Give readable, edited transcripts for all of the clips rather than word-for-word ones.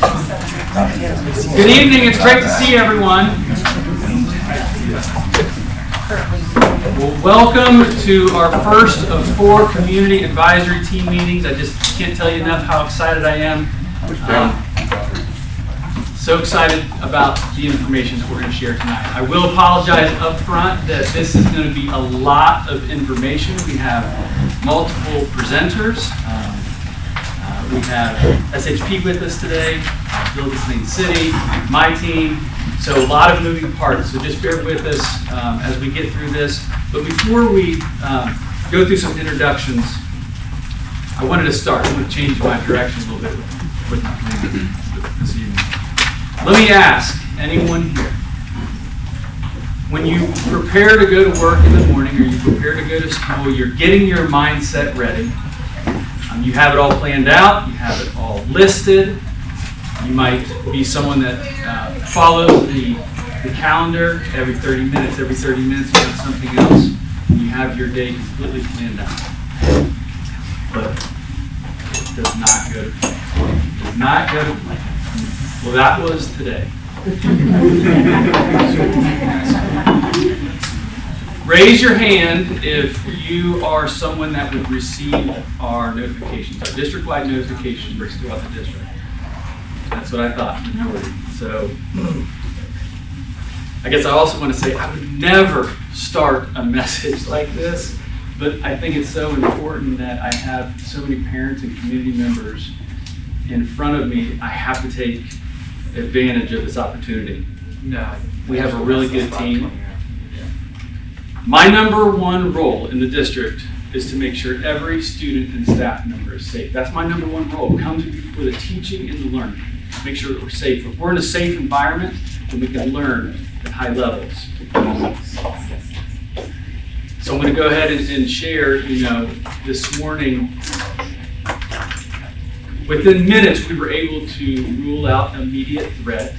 Good evening, it's great to see everyone. Well, welcome to our first of 4 community advisory team meetings. I just can't tell you enough how excited I am. So excited about the information that we're going to share tonight. I will apologize up front that this is going to be a lot of information. We have multiple presenters. We have SHP with us today, Building Main City, my team. So a lot of moving parts. So just bear with us as we get through this. But before we go through some introductions, I wanted to start. I'm going to change my direction a little bit with my community this evening. Let me ask anyone here, when you prepare to go to work in the morning or you prepare to go to school, you're getting your mindset ready. You have it all planned out, you have it all listed. You might be someone that follows the calendar every 30 minutes. Every 30 minutes you have something else. You have your day completely planned out. But it does not go to plan. It does not go to plan. Well, that was today. Raise your hand if you are someone that would receive our notifications, our district-wide notifications throughout the district. That's what I thought, majority. So I guess I also want to say I would never start a message like this, but I think it's so important that I have so many parents and community members in front of me. I have to take advantage of this opportunity. No, we have a really good team. My number one role in the district is to make sure every student and staff member is safe. That's my number one role. It comes before the teaching and the learning. Make sure that we're safe. If we're in a safe environment, then we can learn at high levels. So I'm going to go ahead and share, this morning, within minutes, we were able to rule out immediate threat.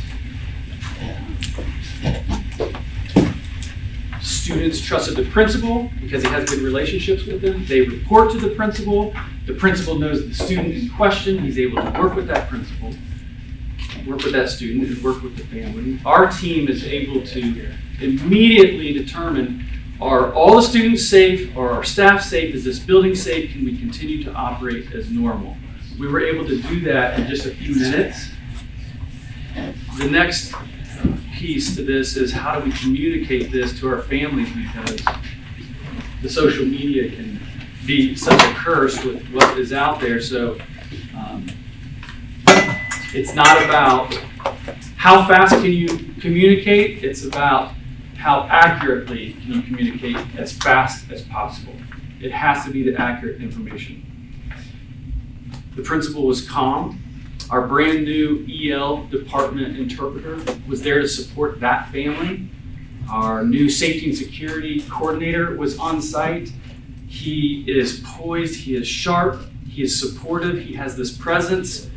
Students trusted the principal because he has good relationships with them. They report to the principal. The principal knows the student in question. He's able to work with that principal, work with that student, and work with the family. Our team is able to immediately determine, are all the students safe? Are our staff safe? Is this building safe? Can we continue to operate as normal? We were able to do that in just a few minutes. The next piece to this is how do we communicate this to our families, because the social media can be such a curse with what is out there. So it's not about how fast can you communicate, it's about how accurately can you communicate as fast as possible. It has to be the accurate information. The principal was calm. Our brand new EL department interpreter was there to support that family. Our new safety and security coordinator was on site. He is poised, he is sharp, he is supportive, he has this presence.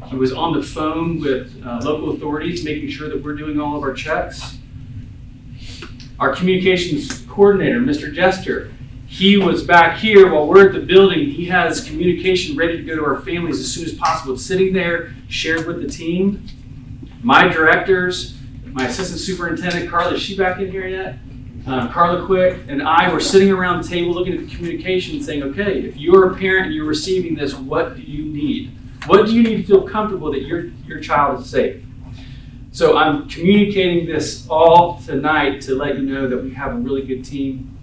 He was on the phone with local authorities, making sure that we're doing all of our checks. Our communications coordinator, Mr. Jester, he was back here while we're at the building. He has communication ready to go to our families as soon as possible. It's sitting there, shared with the team. My directors, my assistant superintendent, Carla, is she back in here yet? Carla Quick and I were sitting around the table looking at the communication and saying, okay, if you're a parent and you're receiving this, what do you need? What do you need to feel comfortable that your child is safe? So I'm communicating this all tonight to let you know that we have a really good team.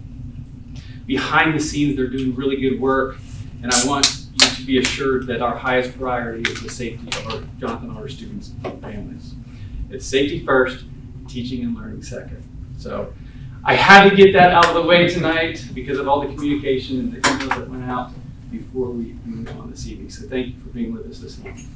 Behind the scenes, they're doing really good work, and I want you to be assured that our highest priority is the safety of our Jonathan Harder students and families. It's safety first, teaching and learning second. So I had to get that out of the way tonight because of all the communication and the emails that went out before we moved on this evening. So thank you for being with us this evening.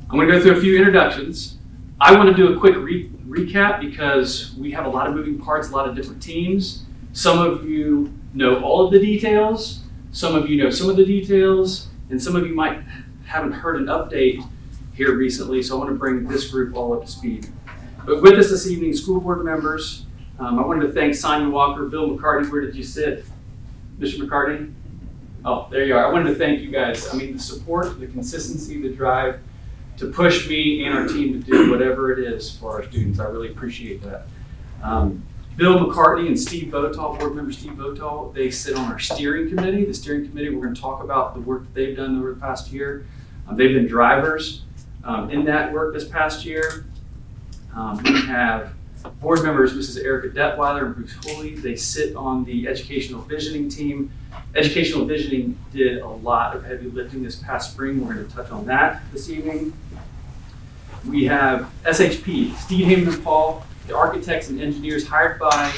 I'm going to go through a few introductions. I want to do a quick recap because we have a lot of moving parts, a lot of different teams. Some of you know all of the details, some of you know some of the details, and some of you haven't heard an update here recently, so I want to bring this group all up to speed. But with us this evening, school board members, I wanted to thank Sonia Walker, Bill McCarty. Where did you sit? Mr. McCarty? Oh, there you are. I wanted to thank you guys. I mean, the support, the consistency, the drive. to push me and our team to do whatever it is for our students. I really appreciate that. Bill McCartney and Steve Votaw, board member Steve Votaw, they sit on our steering committee. The steering committee, we're going to talk about the work that they've done over the past year. They've been drivers in that work this past year. We have board members, Mrs. Erica Detweiler and Bruce Hooley. They sit on the educational visioning team. Educational visioning did a lot of heavy lifting this past spring. We're going to touch on that this evening. We have SHP, Steve Heyman and Paul, the architects and engineers hired by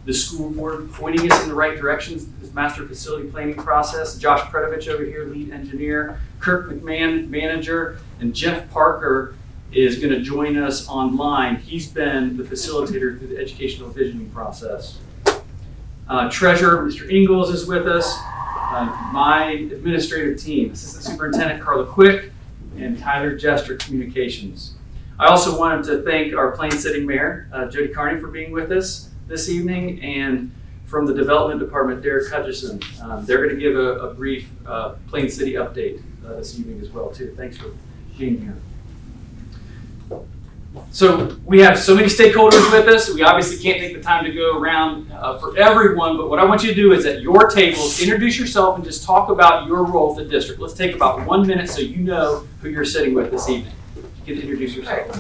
the school board, pointing us in the right directions through this master facility planning process. Josh Predovich over here, lead engineer, Kirk McMahon, manager, and Jeff Parker is going to join us online. He's been the facilitator through the educational visioning process. Treasurer, Mr. Ingalls is with us. My administrative team, Assistant Superintendent Carla Quick, and Tyler Jester, Communications. I also wanted to thank our Plain City Mayor, Jody Carney, for being with us this evening, and from the Development Department, Derek Hutchison. They're going to give a brief Plain City update this evening as well, too. Thanks for being here. So we have so many stakeholders with us. We obviously can't take the time to go around for everyone, but what I want you to do is at your tables, introduce yourself and just talk about your role at the district. Let's take about 1 minute so you know who you're sitting with this evening. You can introduce yourself.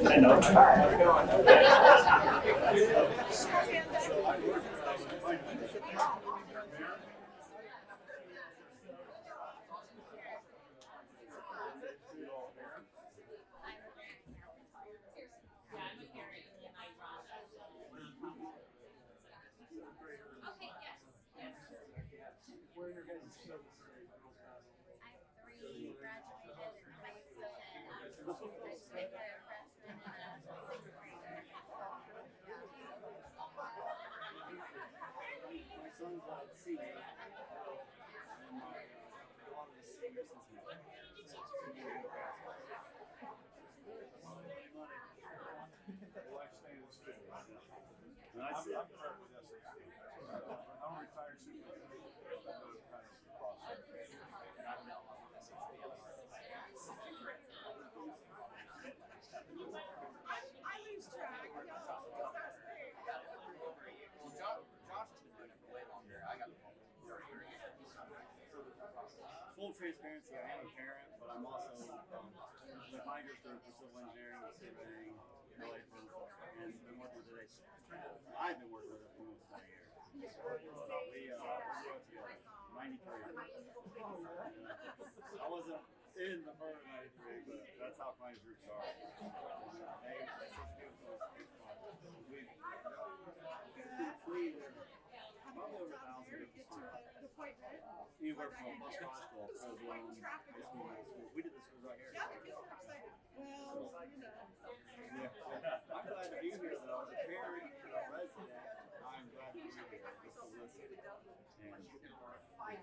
I know. Full transparency, I am a parent, but I'm also with my group for civil engineering, surveying, relations, and been working with it. I've been working with it for almost 20 years. We wrote together, 93. I wasn't in the first 93, but that's how my group started. We've probably over 1,000 people. Anywhere from Bush Hospital, Full-Blown, high school. We did the schools right here. Yeah. I'm glad to be here, though. As a parent and a resident, I'm glad to be here just to listen. And I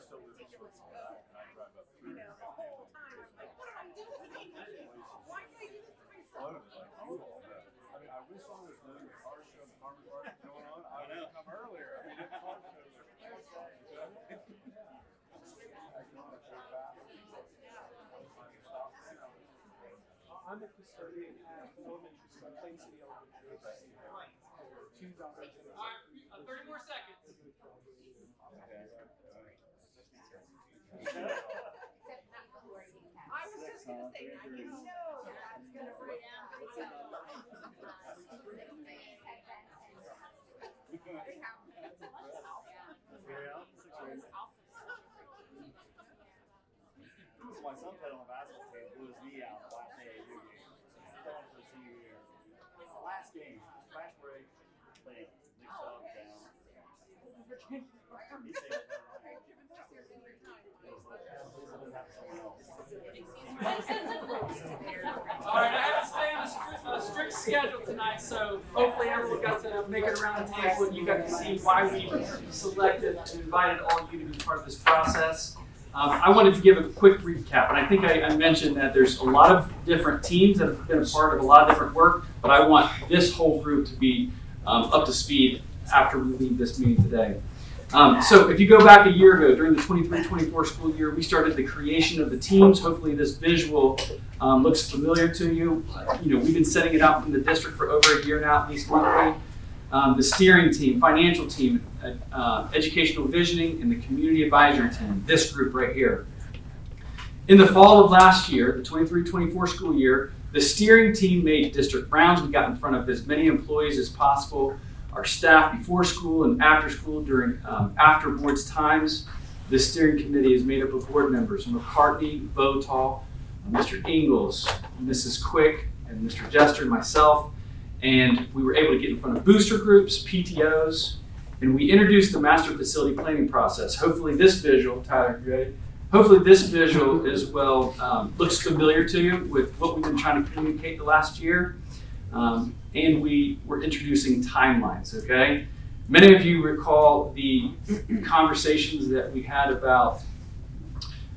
still live in Switzerland, and I drive up through. The whole time, I'm like, what am I doing? Why can't I do this to myself? I mean, I wish I was doing the car show, the farmer's market going on. I would have come earlier. I mean, it's car show. I'm a custodian at elementary school, Plain City Elementary. 2 daughters. All right, 30 more seconds. I was just going to say, I know that's going to break down. My son played on the basketball team, blew his knee out the last day of the game. Going for senior year. Last game, fast break, played, mixed up, down. He said, All right, I have to stay on a strict schedule tonight, so hopefully everyone got to make it around the table and you got to see why we selected and invited all of you to be part of this process. I wanted to give a quick recap, and I think I mentioned that there's a lot of different teams that have been a part of a lot of different work, but I want this whole group to be up to speed after we leave this meeting today. So if you go back a year ago, during the 23-24 school year, we started the creation of the teams. Hopefully this visual looks familiar to you. We've been setting it out from the district for over a year now, at least monthly. The steering team, financial team, educational visioning, and the community advisory team, this group right here. In the fall of last year, the 23-24 school year, the steering team made district rounds. We got in front of as many employees as possible, our staff before school and after school during after boards times. The steering committee is made up of board members, McCartney, Votal, Mr. Ingalls, Mrs. Quick, and Mr. Jester, and myself. And we were able to get in front of booster groups, PTOs, and we introduced the master facility planning process. Hopefully this visual, Tyler, you ready? Hopefully this visual as well looks familiar to you with what we've been trying to communicate the last year. And we were introducing timelines, okay? Many of you recall the conversations that we had about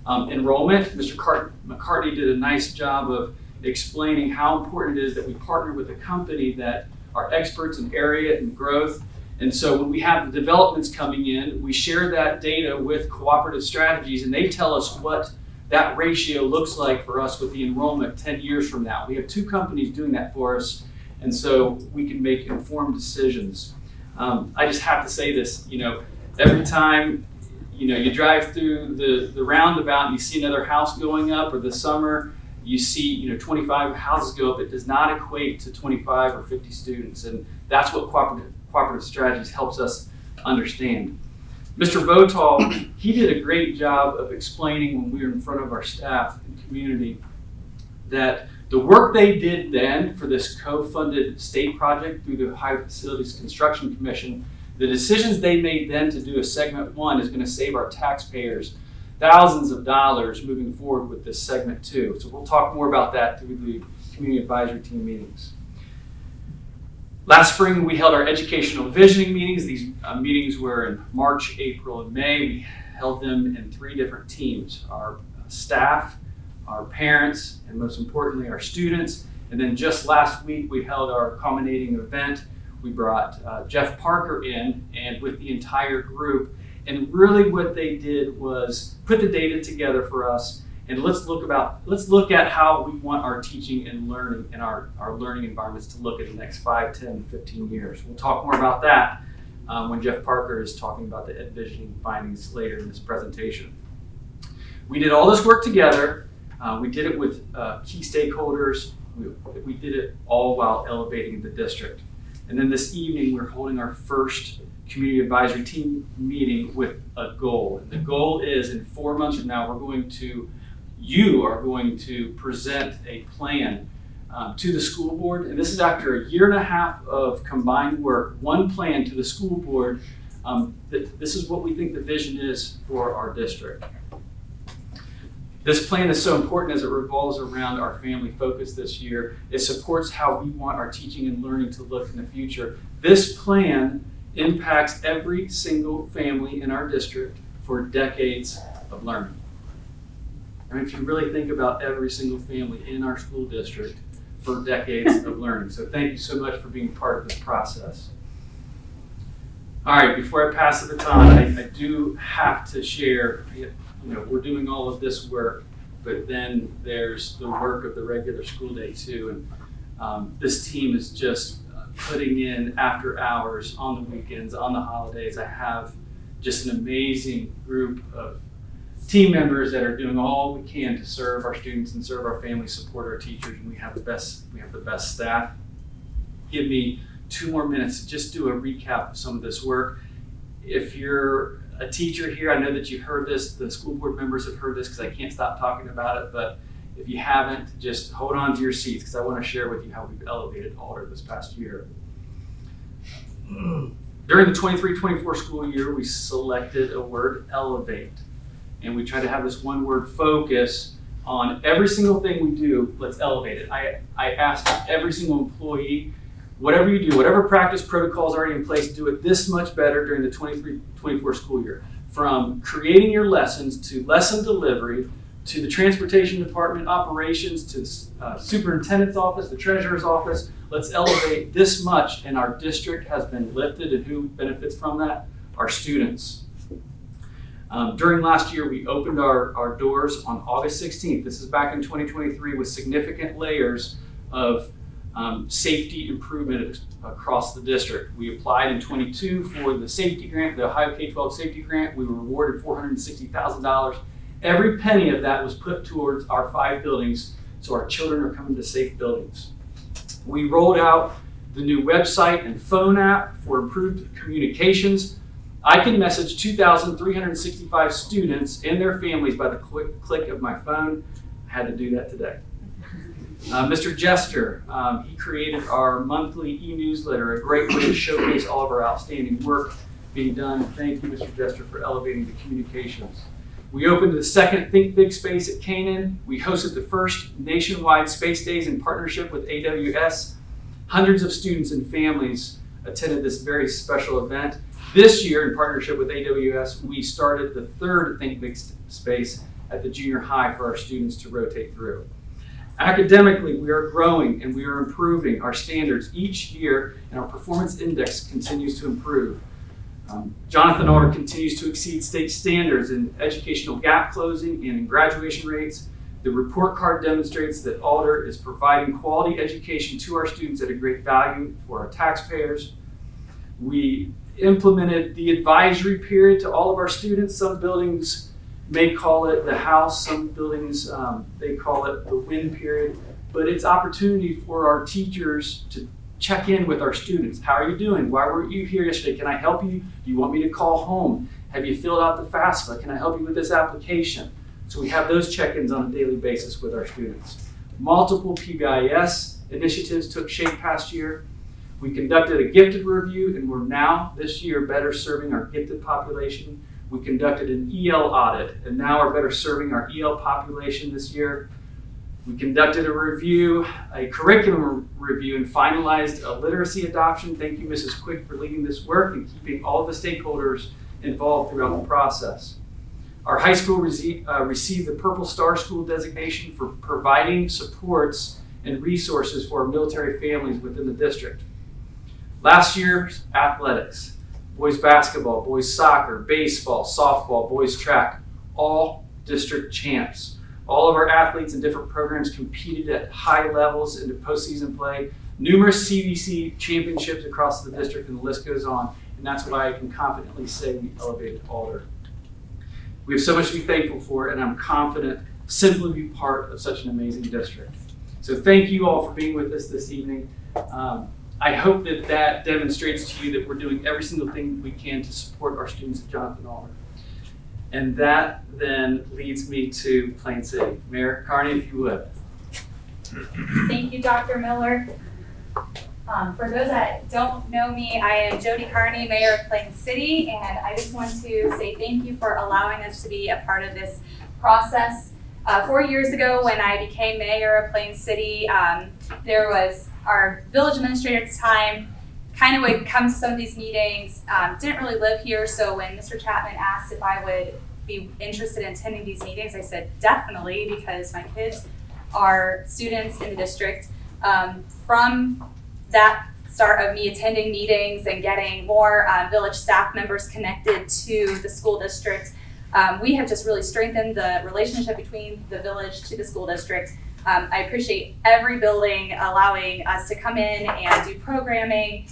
enrollment. Mr. McCartney did a nice job of explaining how important it is that we partner with a company that are experts in area and growth. And so when we have the developments coming in, we share that data with Cooperative Strategies, and they tell us what that ratio looks like for us with the enrollment 10 years from now. We have two companies doing that for us, and so we can make informed decisions. I just have to say this, every time you drive through the roundabout and you see another house going up, or this summer you see 25 houses go up, it does not equate to 25 or 50 students, and that's what Cooperative Strategies helps us understand. Mr. Votal, he did a great job of explaining when we were in front of our staff and community that the work they did then for this co-funded state project through the Ohio Facilities Construction Commission, the decisions they made then to do a segment 1 is going to save our taxpayers thousands of dollars moving forward with this segment 2. So we'll talk more about that through the community advisory team meetings. Last spring, we held our educational visioning meetings. These meetings were in March, April, and May. We held them in 3 different teams: our staff, our parents, and most importantly, our students. And then just last week, we held our culminating event. We brought Jeff Parker in, and with the entire group. And really what they did was put the data together for us, and let's look at how we want our teaching and learning and our learning environments to look in the next 5, 10, 15 years. We'll talk more about that when Jeff Parker is talking about the EdVisioning findings later in this presentation. We did all this work together. We did it with key stakeholders. We did it all while elevating the district. And then this evening, we're holding our first community advisory team meeting with a goal. And the goal is, in 4 months from now, you are going to present a plan to the school board. And this is after a year and a half of combined work, one plan to the school board. This is what we think the vision is for our district. This plan is so important as it revolves around our family focus this year. It supports how we want our teaching and learning to look in the future. This plan impacts every single family in our district for decades of learning. If you really think about every single family in our school district for decades of learning. So thank you so much for being part of this process. All right, before I pass the baton, I do have to share, we're doing all of this work, but then there's the work of the regular school day too. And this team is just putting in after hours, on the weekends, on the holidays. I have just an amazing group of team members that are doing all we can to serve our students and serve our families, support our teachers, and we have the best staff. Give me 2 more minutes to just do a recap of some of this work. If you're a teacher here, I know that you've heard this, the school board members have heard this because I can't stop talking about it, but if you haven't, just hold on to your seats because I want to share with you how we've elevated Alder this past year. During the 23-24 school year, we selected a word, elevate. And we try to have this one word focus on every single thing we do, let's elevate it. I asked every single employee, whatever you do, whatever practice protocols are already in place, do it this much better during the 23-24 school year. From creating your lessons to lesson delivery, to the transportation department operations, to the superintendent's office, the treasurer's office, let's elevate this much, and our district has been lifted, and who benefits from that? our students. During last year, we opened our doors on August 16th. This is back in 2023 with significant layers of safety improvement across the district. We applied in 22 for the safety grant, the Ohio K-12 safety grant. We were awarded $460,000. Every penny of that was put towards our 5 buildings, so our children are coming to safe buildings. We rolled out the new website and phone app for improved communications. I can message 2,365 students and their families by the click of my phone. I had to do that today. Mr. Jester, he created our monthly e-newsletter, a great way to showcase all of our outstanding work being done. Thank you, Mr. Jester, for elevating the communications. We opened the second Think Big space at Canaan. We hosted the first nationwide space days in partnership with AWS. Hundreds of students and families attended this very special event. This year, in partnership with AWS, we started the third Think Big space at the junior high for our students to rotate through. Academically, we are growing and we are improving our standards each year, and our performance index continues to improve. Jonathan Alder continues to exceed state standards in educational gap closing and in graduation rates. The report card demonstrates that Alder is providing quality education to our students at a great value for our taxpayers. We implemented the advisory period to all of our students. Some buildings may call it the house, some buildings they call it the win period, but it's opportunity for our teachers to check in with our students. How are you doing? Why weren't you here yesterday? Can I help you? Do you want me to call home? Have you filled out the FAFSA? Can I help you with this application? So we have those check-ins on a daily basis with our students. Multiple PBIS initiatives took shape past year. We conducted a gifted review, and we're now, this year, better serving our gifted population. We conducted an EL audit, and now are better serving our EL population this year. We conducted a review, a curriculum review, and finalized a literacy adoption. Thank you, Mrs. Quick, for leading this work and keeping all of the stakeholders involved throughout the process. Our high school received the Purple Star School designation for providing supports and resources for our military families within the district. Last year's athletics, boys basketball, boys soccer, baseball, softball, boys track, all district champs. All of our athletes in different programs competed at high levels into postseason play. Numerous CVC championships across the district, and the list goes on. And that's why I can confidently say we elevated Alder. We have so much to be thankful for, and I'm confident simply to be part of such an amazing district. So thank you all for being with us this evening. I hope that demonstrates to you that we're doing every single thing we can to support our students at Jonathan Alder. And that then leads me to Plain City. Mayor Carney, if you would. Thank you, Dr. Miller. For those that don't know me, I am Jody Carney, Mayor of Plain City, and I just want to say thank you for allowing us to be a part of this process. 4 years ago, when I became Mayor of Plain City, there was our village administrator at the time kind of would come to some of these meetings, didn't really live here, so when Mr. Chapman asked if I would be interested in attending these meetings, I said definitely, because my kids are students in the district. From that start of me attending meetings and getting more village staff members connected to the school district, we have just really strengthened the relationship between the village to the school district. I appreciate every building allowing us to come in and do programming.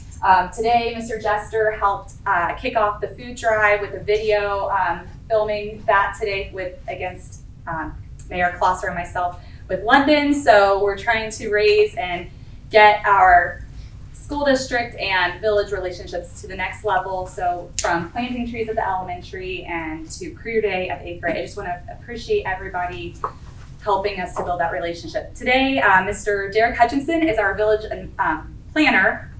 Today, Mr. Jester helped kick off the food drive with a video, filming that today against Mayor Klosser and myself with London. So we're trying to raise and get our school district and village relationships to the next level. So from planting trees at the elementary and to career day at the 8th grade, I just want to appreciate everybody helping us to build that relationship. Today, Mr. Derek Hutchinson is our village planner,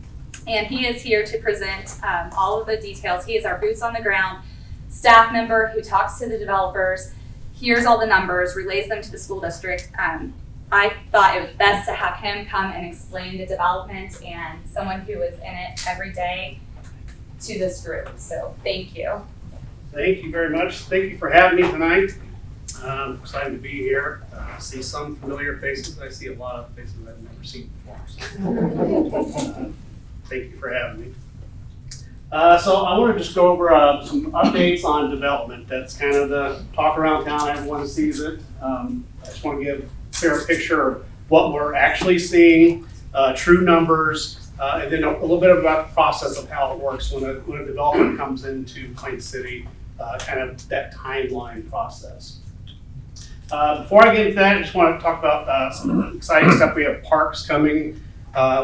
and he is here to present all of the details. He is our boots on the ground staff member who talks to the developers, hears all the numbers, relays them to the school district. I thought it was best to have him come and explain the development, and someone who is in it every day to this group. So thank you. Thank you very much. Thank you for having me tonight. I'm excited to be here. I see some familiar faces. I see a lot of faces I've never seen before. So, thank you for having me. So I want to just go over some updates on development. That's kind of the talk around town. Everyone sees it. I just want to give a clear picture of what we're actually seeing, true numbers, and then a little bit about the process of how it works when a development comes into Plain City, kind of that timeline process. Before I get into that, I just want to talk about some exciting stuff. We have parks coming.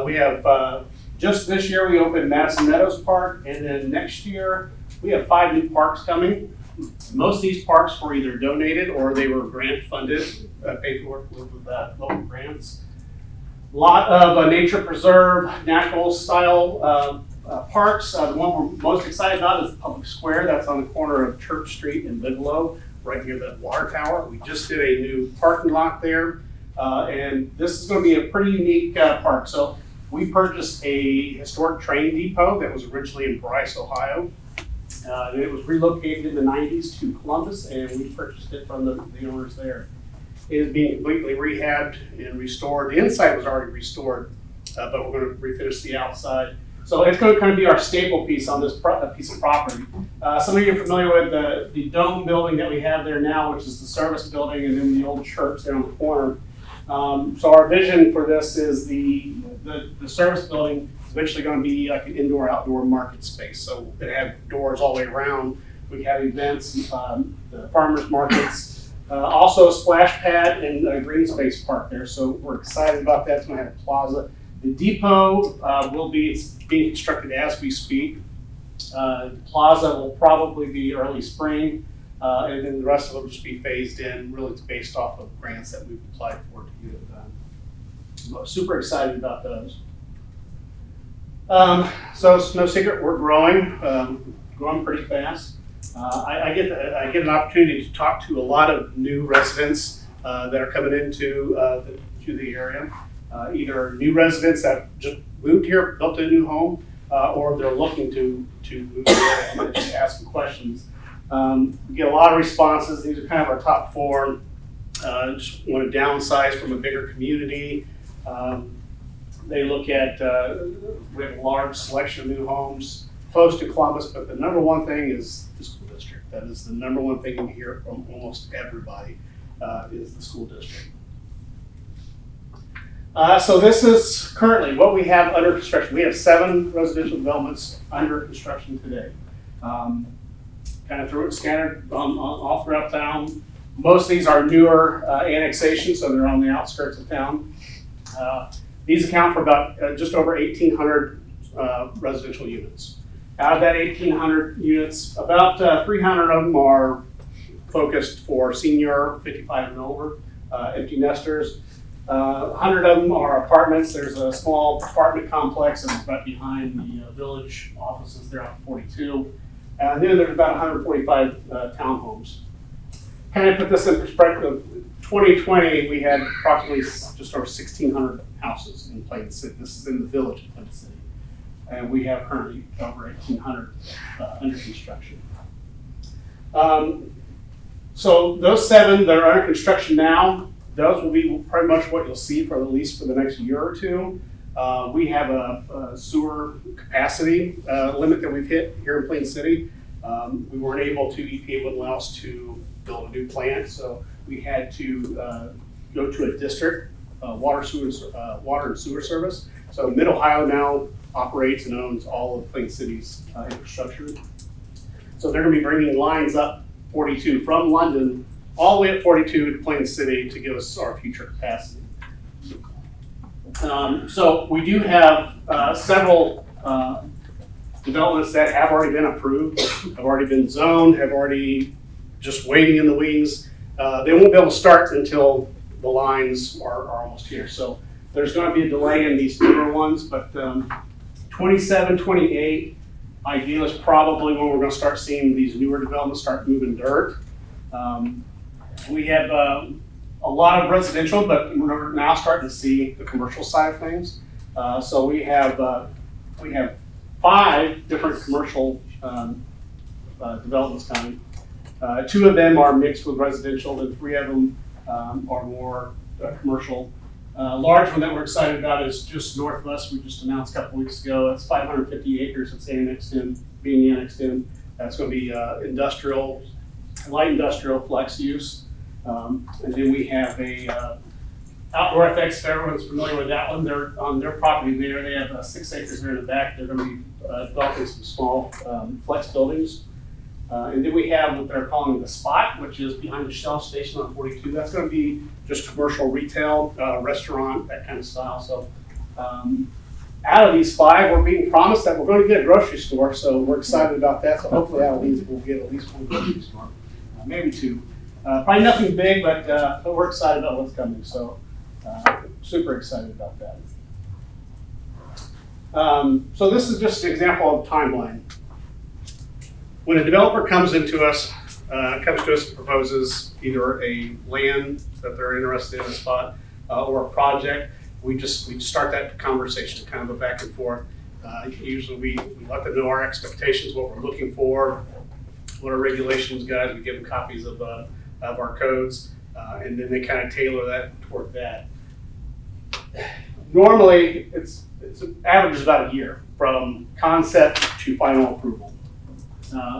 We have just this year we opened Madison Meadows Park, and then next year we have 5 new parks coming. Most of these parks were either donated or they were grant funded, paid for with local grants. A lot of nature preserve, natural style parks. The one we're most excited about is the Public Square. That's on the corner of Church Street and Bigelow, right near the water tower. We just did a new parking lot there, and this is going to be a pretty unique park. So we purchased a historic train depot that was originally in Bryce, Ohio. It was relocated in the 90s to Columbus, and we purchased it from the owners there. It is being completely rehabbed and restored. The inside was already restored, but we're going to refinish the outside. So it's going to kind of be our staple piece on this piece of property. Some of you are familiar with the dome building that we have there now, which is the service building, and then the old church there on the corner. So our vision for this is the service building is eventually going to be like an indoor-outdoor market space. So it have doors all the way around. We have events, the farmers markets, also a splash pad and a green space park there. So we're excited about that. It's going to have a plaza. The depot will be being constructed as we speak. The plaza will probably be early spring, and then the rest of it will just be phased in. Really, it's based off of grants that we've applied for to get it done. I'm super excited about those. So it's no secret we're growing pretty fast. I get an opportunity to talk to a lot of new residents that are coming into the area. Either new residents that just moved here, built a new home, or they're looking to move here and just ask some questions. We get a lot of responses. These are kind of our top 4. Just want to downsize from a bigger community. They look at, we have a large selection of new homes close to Columbus, but the number one thing is the school district. That is the number one thing you hear from almost everybody is the school district. So this is currently what we have under construction. We have 7 residential developments under construction today. Kind of scattered all throughout town. Most of these are newer annexations, so they're on the outskirts of town. These account for about just over 1,800 residential units. Out of that 1,800 units, about 300 of them are focused for senior 55 and over, empty nesters. 100 of them are apartments. There's a small apartment complex that's right behind the village offices there on 42. And then there's about 145 townhomes. Kind of put this in perspective, 2020 we had approximately just over 1,600 houses in Plain City. This is in the village of Plain City. And we have currently over 1,800 under construction. So those 7 that are under construction now, those will be pretty much what you'll see for at least for the next year or 2. We have a sewer capacity limit that we've hit here in Plain City. We weren't able to, EPA wouldn't allow us to build a new plant, so we had to go to a district water and sewer service. So Mid-Ohio now operates and owns all of Plain City's infrastructure. So they're going to be bringing lines up 42 from London all the way up 42 to Plain City to give us our future capacity. So we do have several developments that have already been approved, have already been zoned, have already just waiting in the wings. They won't be able to start until the lines are almost here. So there's going to be a delay in these newer ones, but 27, 28, ideal is probably when we're going to start seeing these newer developments start moving dirt. We have a lot of residential, but we're now starting to see the commercial side of things. So we have 5 different commercial developments coming. 2 of them are mixed with residential, and 3 of them are more commercial. Large one that we're excited about is just northwest. We just announced a couple weeks ago. It's 550 acres that's being annexed in. That's going to be industrial, light industrial flex use. And then we have a Outdoor FX, if everyone's familiar with that one. They're on their property there. They have 6 acres there in the back. They're going to be developing some small flex buildings. And then we have what they're calling the Spot, which is behind the Shell station on 42. That's going to be just commercial retail, restaurant, that kind of style. So out of these 5, we're being promised that we're going to get a grocery store. So we're excited about that. So hopefully out of these, we'll get at least one grocery store, maybe 2. Probably nothing big, but we're excited about what's coming. So super excited about that. So this is just an example of timeline. When a developer comes to us and proposes either a land that they're interested in a spot or a project, we just start that conversation, kind of go back and forth. Usually we let them know our expectations, what we're looking for, what our regulations guys. We give them copies of our codes, and then they kind of tailor that toward that. Normally, it's averages about a year from concept to final approval.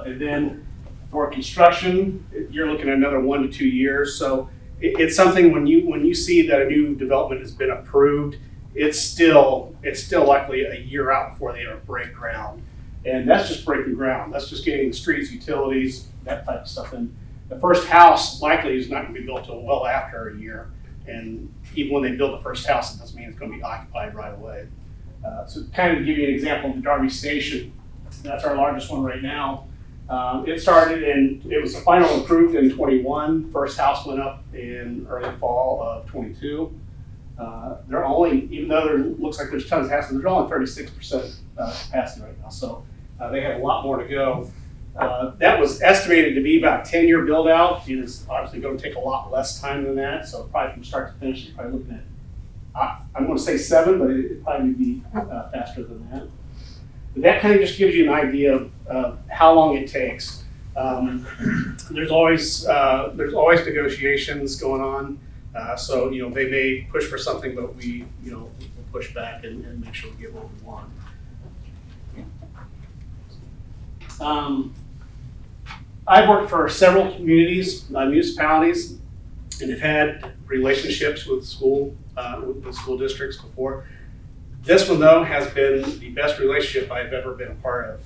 And then for construction, you're looking at another 1 to 2 years. So it's something when you see that a new development has been approved, it's still likely a year out before they ever break ground. And that's just breaking ground. That's just getting the streets, utilities, that type of stuff in. The first house likely is not going to be built until well after a year. And even when they build the first house, it doesn't mean it's going to be occupied right away. So kind of to give you an example of the Darby Station, that's our largest one right now. It started and it was final approved in 21. First house went up in early fall of 22. They're only, even though there looks like there's tons of houses, they're only 36% capacity right now. So they have a lot more to go. That was estimated to be about a 10-year build out. It is obviously going to take a lot less time than that. So probably from start to finish, you're probably looking at, I'm going to say 7, but it probably would be faster than that. But that kind of just gives you an idea of how long it takes. There's always negotiations going on. So they may push for something, but we we'll push back and make sure we get what we want. I've worked for several communities, municipalities, and have had relationships with school districts before. This one, though, has been the best relationship I've ever been a part of.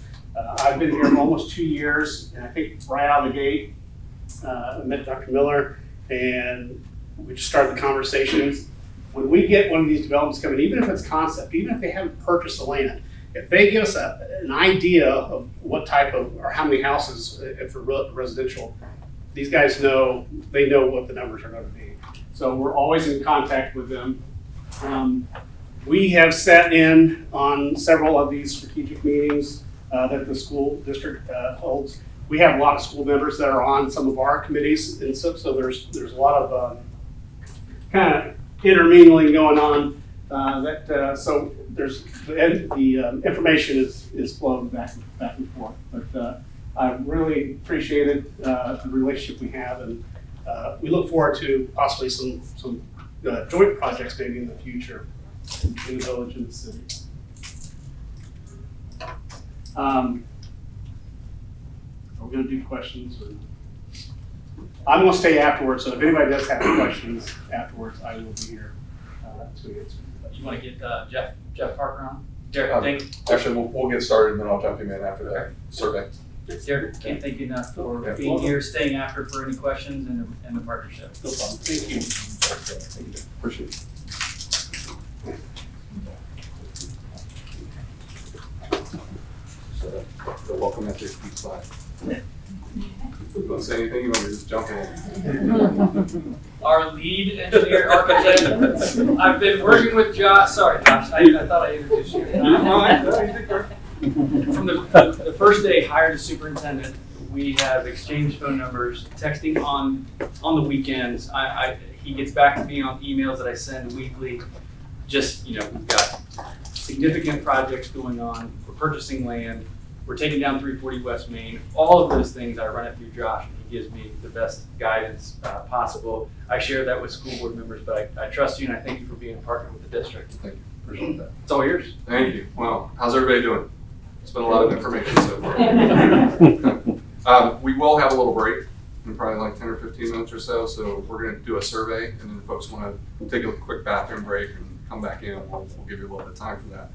I've been here almost 2 years, and I think right out of the gate, I met Dr. Miller, and we just started the conversations. When we get one of these developments coming, even if it's concept, even if they haven't purchased the land, if they give us an idea of what type of, or how many houses, if they're residential, these guys know what the numbers are going to be. So we're always in contact with them. We have sat in on several of these strategic meetings that the school district holds. We have a lot of school members that are on some of our committees, and so there's a lot of kind of intermingling going on. So there's the information is flowing back and forth. But I really appreciated the relationship we have, and we look forward to possibly some joint projects maybe in the future between the village and the city. Are we going to do questions? I'm going to stay afterwards, so if anybody does have questions afterwards, I will be here to answer. You want to get Jeff Parker on? Derek, Actually, we'll get started and then I'll jump him in after that survey. Derek, can't thank you enough for being here, staying after for any questions and the partnership. No problem. Thank you. Thank you. Appreciate it. So, welcome at your feet slide. Don't say anything, you want me to just jump in? Our lead engineer architect. I've been working with Josh. Sorry, Josh. I thought I introduced you. From the first day, hired a superintendent. We have exchanged phone numbers, texting on the weekends. He gets back to me on emails that I send weekly. Just we've got significant projects going on. We're purchasing land. We're taking down 340 West Main. All of those things, I run it through Josh, and he gives me the best guidance possible. I share that with school board members, but I trust you, and I thank you for being a partner with the district. Thank you, appreciate that. It's all yours. Thank you. Well, how's everybody doing? It's been a lot of information so far. We will have a little break in probably like 10 or 15 minutes or so. So we're going to do a survey, and then if folks want to take a quick bathroom break and come back in, we'll give you a little bit of time for that.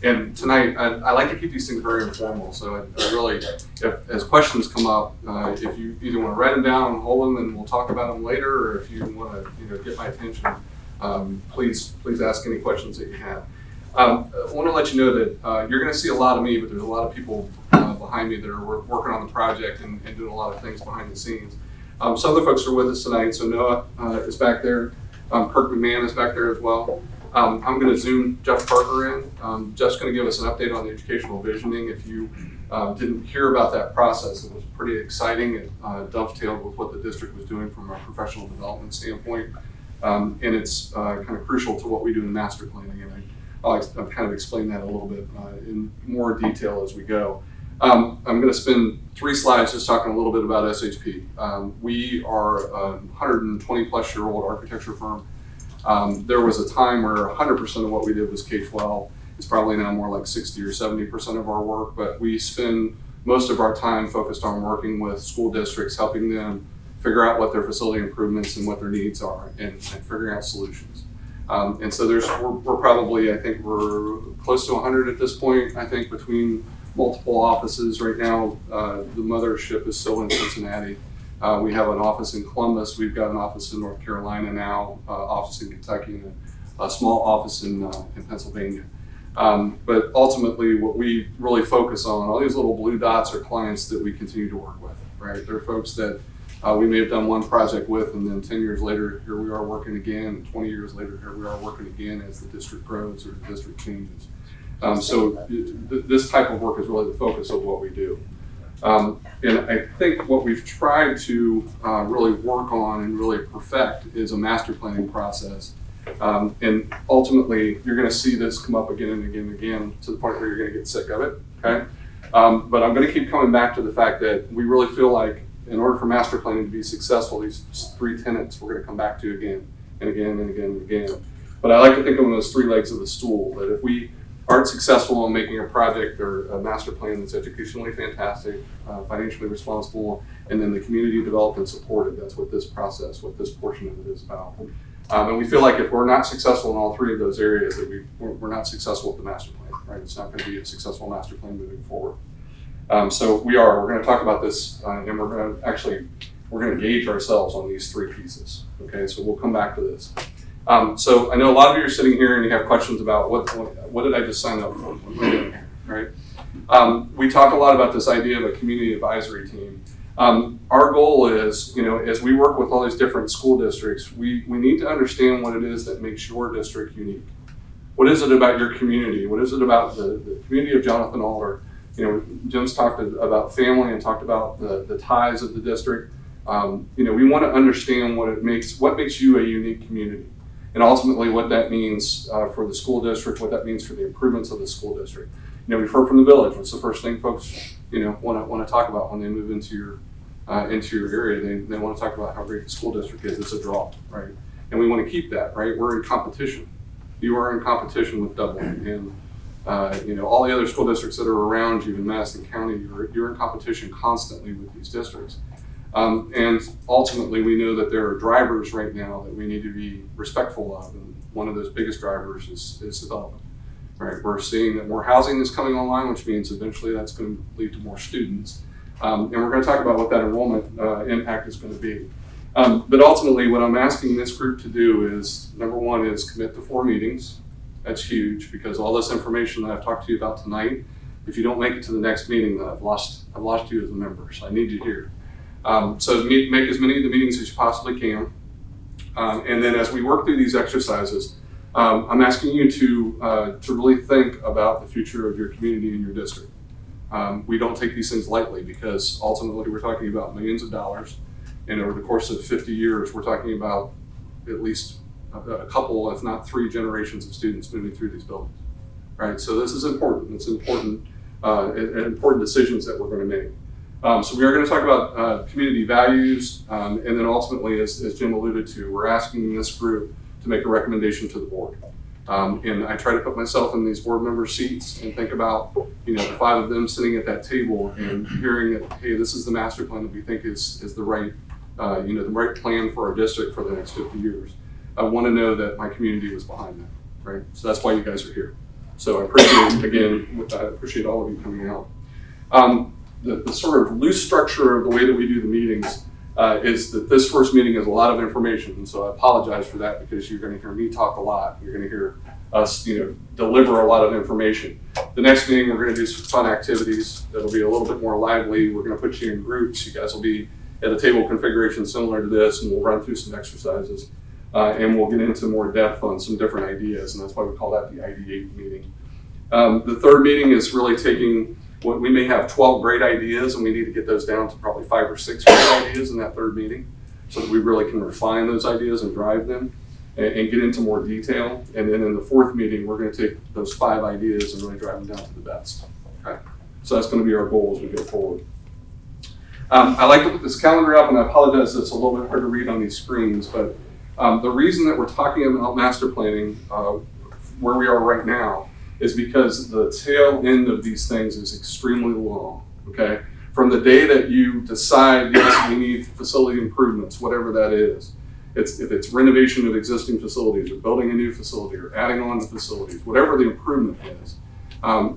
And tonight, I like to keep these things very informal. So I really, if as questions come up, if you either want to write them down and hold them, and we'll talk about them later, or if you want to, get my attention, please ask any questions that you have. I want to let you know that you're going to see a lot of me, but there's a lot of people behind me that are working on the project and doing a lot of things behind the scenes. Some of the folks are with us tonight. So Noah is back there. Kirk McMahon is back there as well. I'm going to zoom Jeff Parker in. Jeff's going to give us an update on the educational visioning. If you didn't hear about that process, it was pretty exciting. It dovetailed with what the district was doing from a professional development standpoint. And it's kind of crucial to what we do in master planning. And I'll kind of explain that a little bit in more detail as we go. I'm going to spend 3 slides just talking a little bit about SHP. We are a 120 plus year old architecture firm. There was a time where 100% of what we did was K-12. It's probably now more like 60 or 70% of our work, but we spend most of our time focused on working with school districts, helping them figure out what their facility improvements and what their needs are, and figuring out solutions. And so we're probably, I think we're close to 100 at this point, I think, between multiple offices. Right now, the mothership is still in Cincinnati. We have an office in Columbus. We've got an office in North Carolina now, office in Kentucky, and a small office in Pennsylvania. But ultimately, what we really focus on, all these little blue dots are clients that we continue to work with, right? They're folks that we may have done one project with, and then 10 years later, here we are working again, and 20 years later, here we are working again as the district grows or the district changes. So this type of work is really the focus of what we do. And I think what we've tried to really work on and really perfect is a master planning process. And ultimately, you're going to see this come up again and again and again to the point where you're going to get sick of it, okay? But I'm going to keep coming back to the fact that we really feel like in order for master planning to be successful, these 3 tenets we're going to come back to again and again and again and again. But I like to think of them as 3 legs of the stool, that if we aren't successful in making a project or a master plan that's educationally fantastic, financially responsible, and then the community developed and supported, that's what this process, what this portion of it is about. And we feel like if we're not successful in all 3 of those areas, that we're not successful with the master plan, right? It's not going to be a successful master plan moving forward. So we're going to talk about this, and we're going to gauge ourselves on these 3 pieces. Okay, so we'll come back to this. So I know a lot of you are sitting here and you have questions about what did I just sign up for? What am I doing here, right? We talk a lot about this idea of a community advisory team. Our goal is, as we work with all these different school districts, we need to understand what it is that makes your district unique. What is it about your community? What is it about the community of Jonathan Alder? Jim's talked about family and talked about the ties of the district. We want to understand what makes you a unique community. And ultimately what that means for the school district, what that means for the improvements of the school district. We've heard from the village. What's the first thing folks, want to talk about when they move into your area? They want to talk about how great the school district is. It's a draw, right? And we want to keep that, right? We're in competition. You are in competition with Dublin, and all the other school districts that are around you in Madison County. You're in competition constantly with these districts. And ultimately, we know that there are drivers right now that we need to be respectful of, and one of those biggest drivers is development. Right? We're seeing that more housing is coming online, which means eventually that's going to lead to more students. And we're going to talk about what that enrollment impact is going to be. But ultimately, what I'm asking this group to do is, number 1 is commit to 4 meetings. That's huge, because all this information that I've talked to you about tonight, if you don't make it to the next meeting, then I've lost you as a member, so I need you here. So make as many of the meetings as you possibly can. And then as we work through these exercises, I'm asking you to really think about the future of your community and your district. We don't take these things lightly, because ultimately we're talking about millions of dollars. And over the course of 50 years, we're talking about at least a couple, if not 3 generations of students moving through these buildings. Right? So this is important. It's important and important decisions that we're going to make. So we are going to talk about community values, and then ultimately, as Jim alluded to, we're asking this group to make a recommendation to the board. And I try to put myself in these board member seats and think about, the 5 of them sitting at that table and hearing that, hey, this is the master plan that we think is the right, the right plan for our district for the next 50 years. I want to know that my community was behind that, right? So that's why you guys are here. So I appreciate all of you coming out. The sort of loose structure of the way that we do the meetings is that this first meeting is a lot of information, and so I apologize for that because you're going to hear me talk a lot. You're going to hear us, deliver a lot of information. The next meeting, we're going to do some fun activities that'll be a little bit more lively. We're going to put you in groups. You guys will be at a table configuration similar to this, and we'll run through some exercises, and we'll get into more depth on some different ideas, and that's why we call that the Ideate meeting. The third meeting is really taking what we may have 12 great ideas, and we need to get those down to probably 5 or 6 great ideas in that third meeting so that we really can refine those ideas and drive them and get into more detail. And then in the fourth meeting, we're going to take those 5 ideas and really drive them down to the best. Okay? So that's going to be our goal as we go forward. I like to put this calendar up, and I apologize it's a little bit hard to read on these screens, but the reason that we're talking about master planning where we are right now is because the tail end of these things is extremely long, okay? From the day that you decide, yes, we need facility improvements, whatever that is, if it's renovation of existing facilities or building a new facility or adding on to facilities, whatever the improvement is,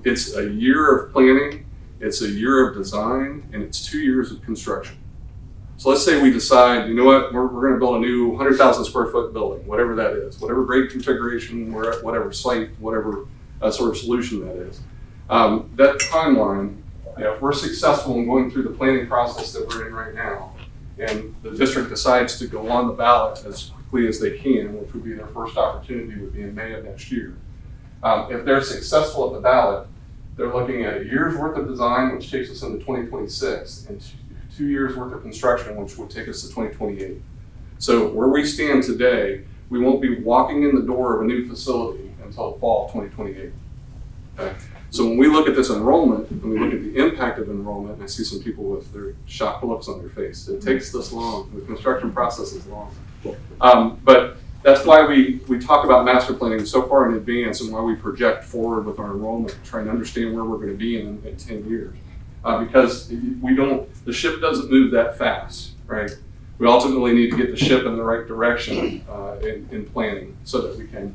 it's a year of planning, it's a year of design, and it's 2 years of construction. So let's say we decide, you know what, we're going to build a new 100,000 square foot building, whatever that is, whatever grade configuration, whatever site, whatever sort of solution that is. That timeline, if we're successful in going through the planning process that we're in right now, and the district decides to go on the ballot as quickly as they can, which would be their first opportunity, would be in May of next year. If they're successful at the ballot, they're looking at a year's worth of design, which takes us into 2026, and 2 years worth of construction, which would take us to 2028. So where we stand today, we won't be walking in the door of a new facility until fall of 2028. Okay? So when we look at this enrollment, and we look at the impact of enrollment, and I see some people with their shocked looks on their face, it takes this long, the construction process is long. But that's why we talk about master planning so far in advance and why we project forward with our enrollment, trying to understand where we're going to be in 10 years. Because the ship doesn't move that fast, right? We ultimately need to get the ship in the right direction in planning so that we can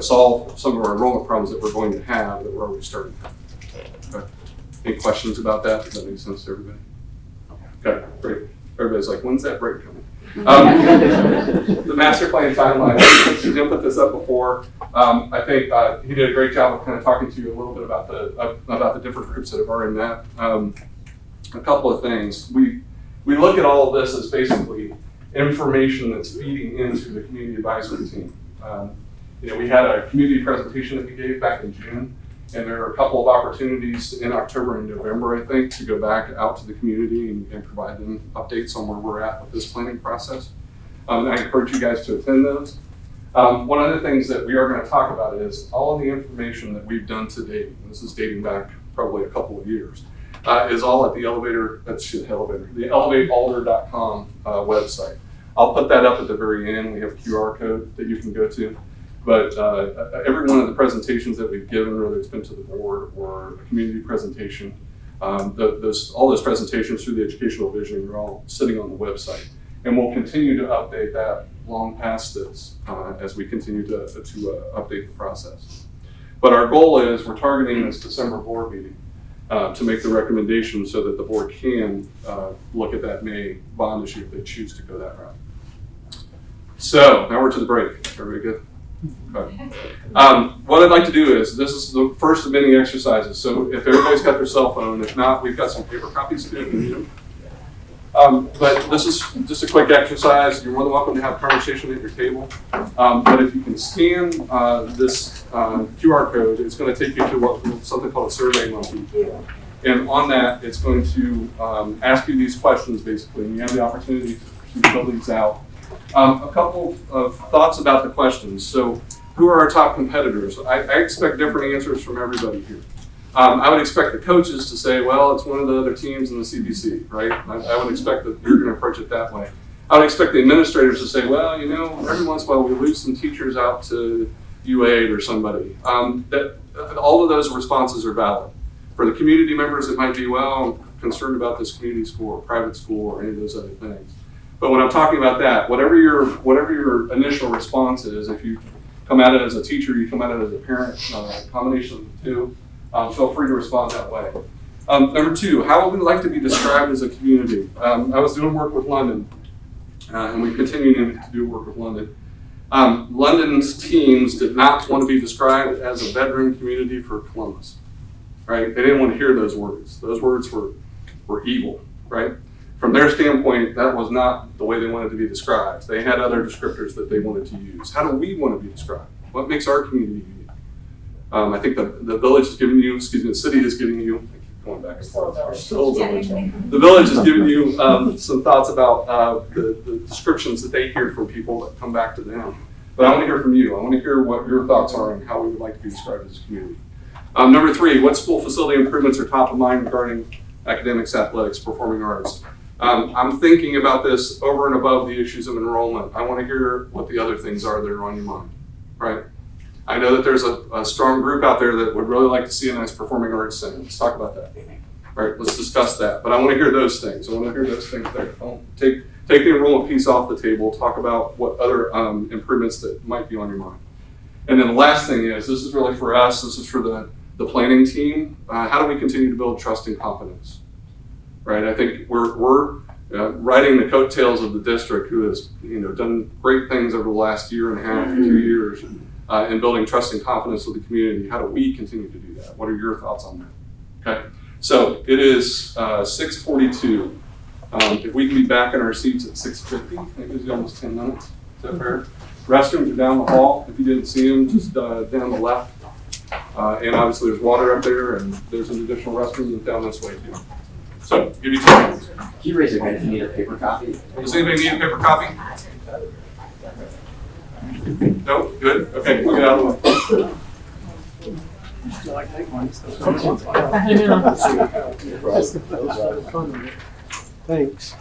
solve some of our enrollment problems that we're going to have that we're already starting. Okay. Any questions about that? Does that make sense to everybody? Okay, great. Everybody's like, when's that break coming? The master plan timeline, Jim put this up before. I think he did a great job of kind of talking to you a little bit about the different groups that have already met. A couple of things. We look at all of this as basically information that's feeding into the community advisory team. We had a community presentation that we gave back in June, and there are a couple of opportunities in October and November, I think, to go back out to the community and provide them updates on where we're at with this planning process. I encourage you guys to attend those. One of the things that we are going to talk about is all of the information that we've done to date, and this is dating back probably a couple of years, is all at the elevatealder.com website. I'll put that up at the very end. We have a QR code that you can go to. But every one of the presentations that we've given, whether it's been to the board or a community presentation, all those presentations through the educational vision are all sitting on the website. And we'll continue to update that long past this as we continue to update the process. But our goal is we're targeting this December board meeting to make the recommendation so that the board can look at that May bond issue if they choose to go that route. So now we're to the break. Everybody good? Okay. What I'd like to do is, this is the first of many exercises, so if everybody's got their cell phone, if not, we've got some paper copies too if you need them. But this is just a quick exercise. You're more than welcome to have a conversation at your table. But if you can scan this QR code, it's going to take you to something called a Survey Monkey. And on that, it's going to ask you these questions basically, and you have the opportunity to fill these out. A couple of thoughts about the questions. So, who are our top competitors? I expect different answers from everybody here. I would expect the coaches to say, well, it's one of the other teams in the CBC, right? I would expect that you're gonna approach it that way. I would expect the administrators to say, well, you know, every once in a while we lose some teachers out to U8 or somebody. All of those responses are valid. For the community members, it might be, well, I'm concerned about this community school or private school or any of those other things. But when I'm talking about that, whatever your initial response is, if you come at it as a teacher, you come at it as a parent, combination of the two, feel free to respond that way. Number two, how would we like to be described as a community? I was doing work with London, and we continue to do work with London. London's teams did not want to be described as a veteran community for Columbus, right? They didn't want to hear those words. Those words were evil, right? From their standpoint, that was not the way they wanted to be described. They had other descriptors that they wanted to use. How do we want to be described? What makes our community unique? I think the village is giving you, the city is giving you, I keep going back and forth. We're still a village. The village is giving you some thoughts about the descriptions that they hear from people that come back to them. But I want to hear from you. I want to hear what your thoughts are on how we would like to be described as a community. Number three, what school facility improvements are top of mind regarding academics, athletics, performing arts? I'm thinking about this over and above the issues of enrollment. I want to hear what the other things are that are on your mind, right? I know that there's a strong group out there that would really like to see a nice performing arts center. Let's talk about that. All right, let's discuss that. But I want to hear those things. I want to hear those things there. Don't take the enrollment piece off the table. Talk about what other improvements that might be on your mind. And then the last thing is, this is really for us. This is for the planning team. How do we continue to build trust and confidence? Right. I think we're riding the coattails of the district, who has done great things over the last year and a half, 2 years, in building trust and confidence with the community. How do we continue to do that? What are your thoughts on that? Okay. So it is 6:42. If we can be back in our seats at 6:50, I think it was almost 10 minutes. Is that fair? Restrooms are down the hall. If you didn't see them, just down the left. And obviously there's water up there, and there's an additional restroom down this way too. So give you 2 minutes. Can you raise your hand if you need a paper copy? Does anybody need a paper copy? No? Good? Okay, we'll get out of the way. Thanks.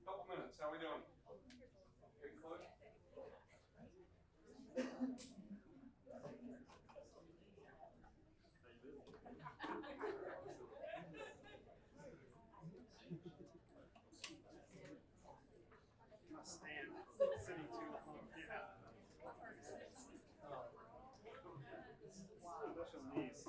Couple minutes, how we doing? Getting close? Stand, city too. Yeah. Special needs.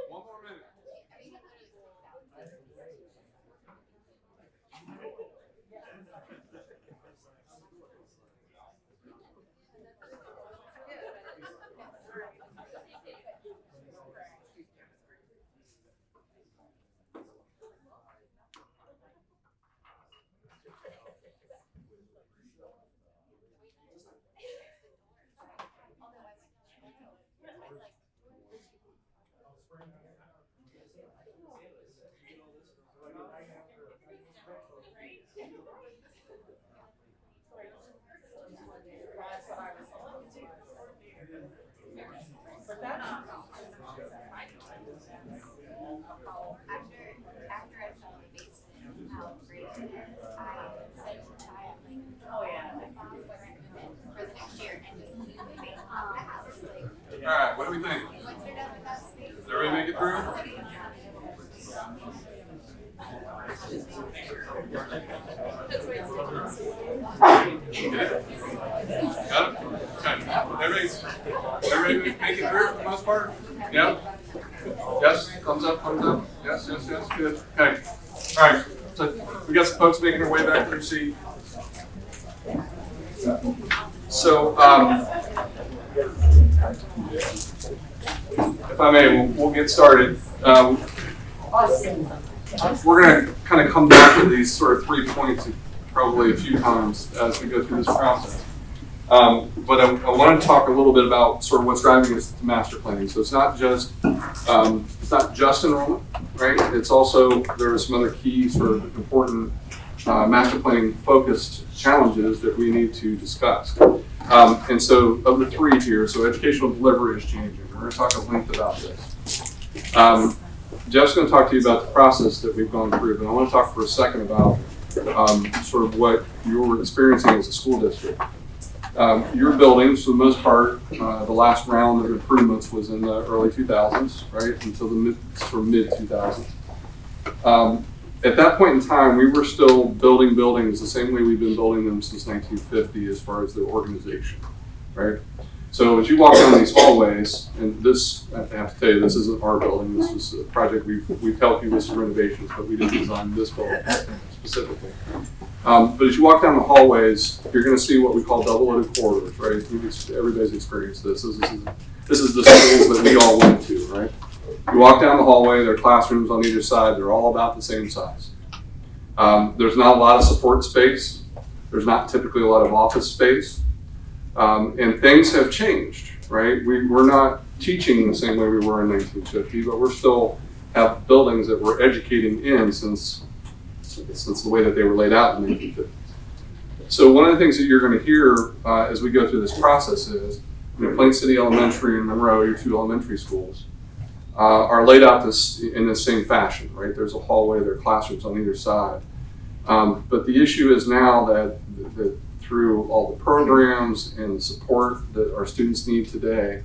One more minute. After I saw the basement, how great it is, I said to Ty, I'm like, oh yeah, my mom's recommend for the next year and just leave the house. Like, All right, what do we think? once they're done with that space. Did everybody make it through? Got it? Okay. Everybody make it through for the most part? Yeah? Yes, thumbs up, thumbs up. Yes, yes, yes, good. Okay. All right, so we got some folks making their way back to their seat. So, if I may, we'll get started. We're going to kind of come back to these sort of 3 points probably a few times as we go through this process. But I want to talk a little bit about sort of what's driving us to master planning. So it's not just enrollment, right? It's also, there are some other key sort of important master planning focused challenges that we need to discuss. And so of the three here, so educational delivery is changing. We're going to talk at length about this. Jeff's going to talk to you about the process that we've gone through, but I want to talk for a second about sort of what you're experiencing as a school district. Your buildings, for the most part, the last round of improvements was in the early 2000s, right, until the mid-2000s. At that point in time, we were still building buildings the same way we've been building them since 1950 as far as the organization, right? So as you walk down these hallways, and this, I have to tell you, this isn't our building, this is a project we've helped you with some renovations, but we didn't design this building specifically. But as you walk down the hallways, you're gonna see what we call double-loaded corridors, right? Everybody's experienced this. This is the schools that we all went to, right? You walk down the hallway, there are classrooms on either side, they're all about the same size. There's not a lot of support space. There's not typically a lot of office space. And things have changed, right? We're not teaching the same way we were in 1950, but we're still have buildings that we're educating in since the way that they were laid out in 1950. So one of the things that you're going to hear as we go through this process is, Plain City Elementary and Monroe, your two elementary schools, are laid out in the same fashion, right? There's a hallway, there are classrooms on either side. But the issue is now that through all the programs and the support that our students need today,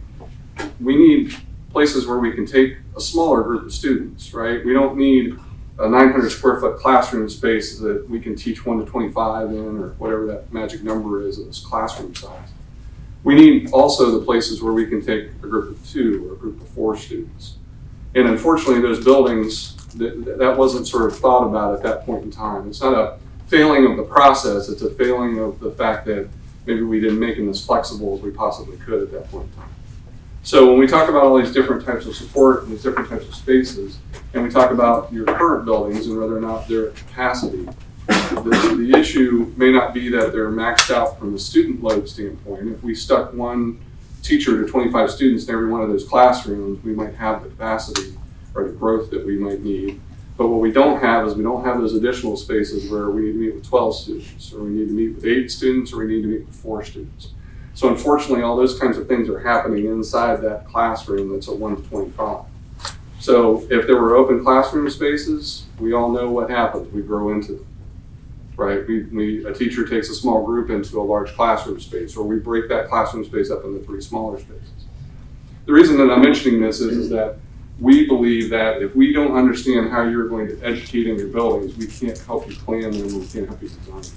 we need places where we can take a smaller group of students, right? We don't need a 900 square foot classroom space that we can teach 1 to 25 in, or whatever that magic number is of this classroom size. We need also the places where we can take a group of 2 or a group of 4 students. And unfortunately, those buildings, that wasn't sort of thought about at that point in time. It's not a failing of the process, it's a failing of the fact that maybe we didn't make them as flexible as we possibly could at that point in time. So when we talk about all these different types of support and these different types of spaces, and we talk about your current buildings and whether or not they're at capacity, the issue may not be that they're maxed out from the student load standpoint. If we stuck one teacher to 25 students in every one of those classrooms, we might have the capacity or the growth that we might need. But what we don't have is we don't have those additional spaces where we need to meet with 12 students, or we need to meet with 8 students, or we need to meet with 4 students. So unfortunately, all those kinds of things are happening inside that classroom that's a 1 to 25. So if there were open classroom spaces, we all know what happens. We grow into them, right? A teacher takes a small group into a large classroom space, or we break that classroom space up into 3 smaller spaces. The reason that I'm mentioning this is that we believe that if we don't understand how you're going to educate in your buildings, we can't help you plan them, we can't help you design them.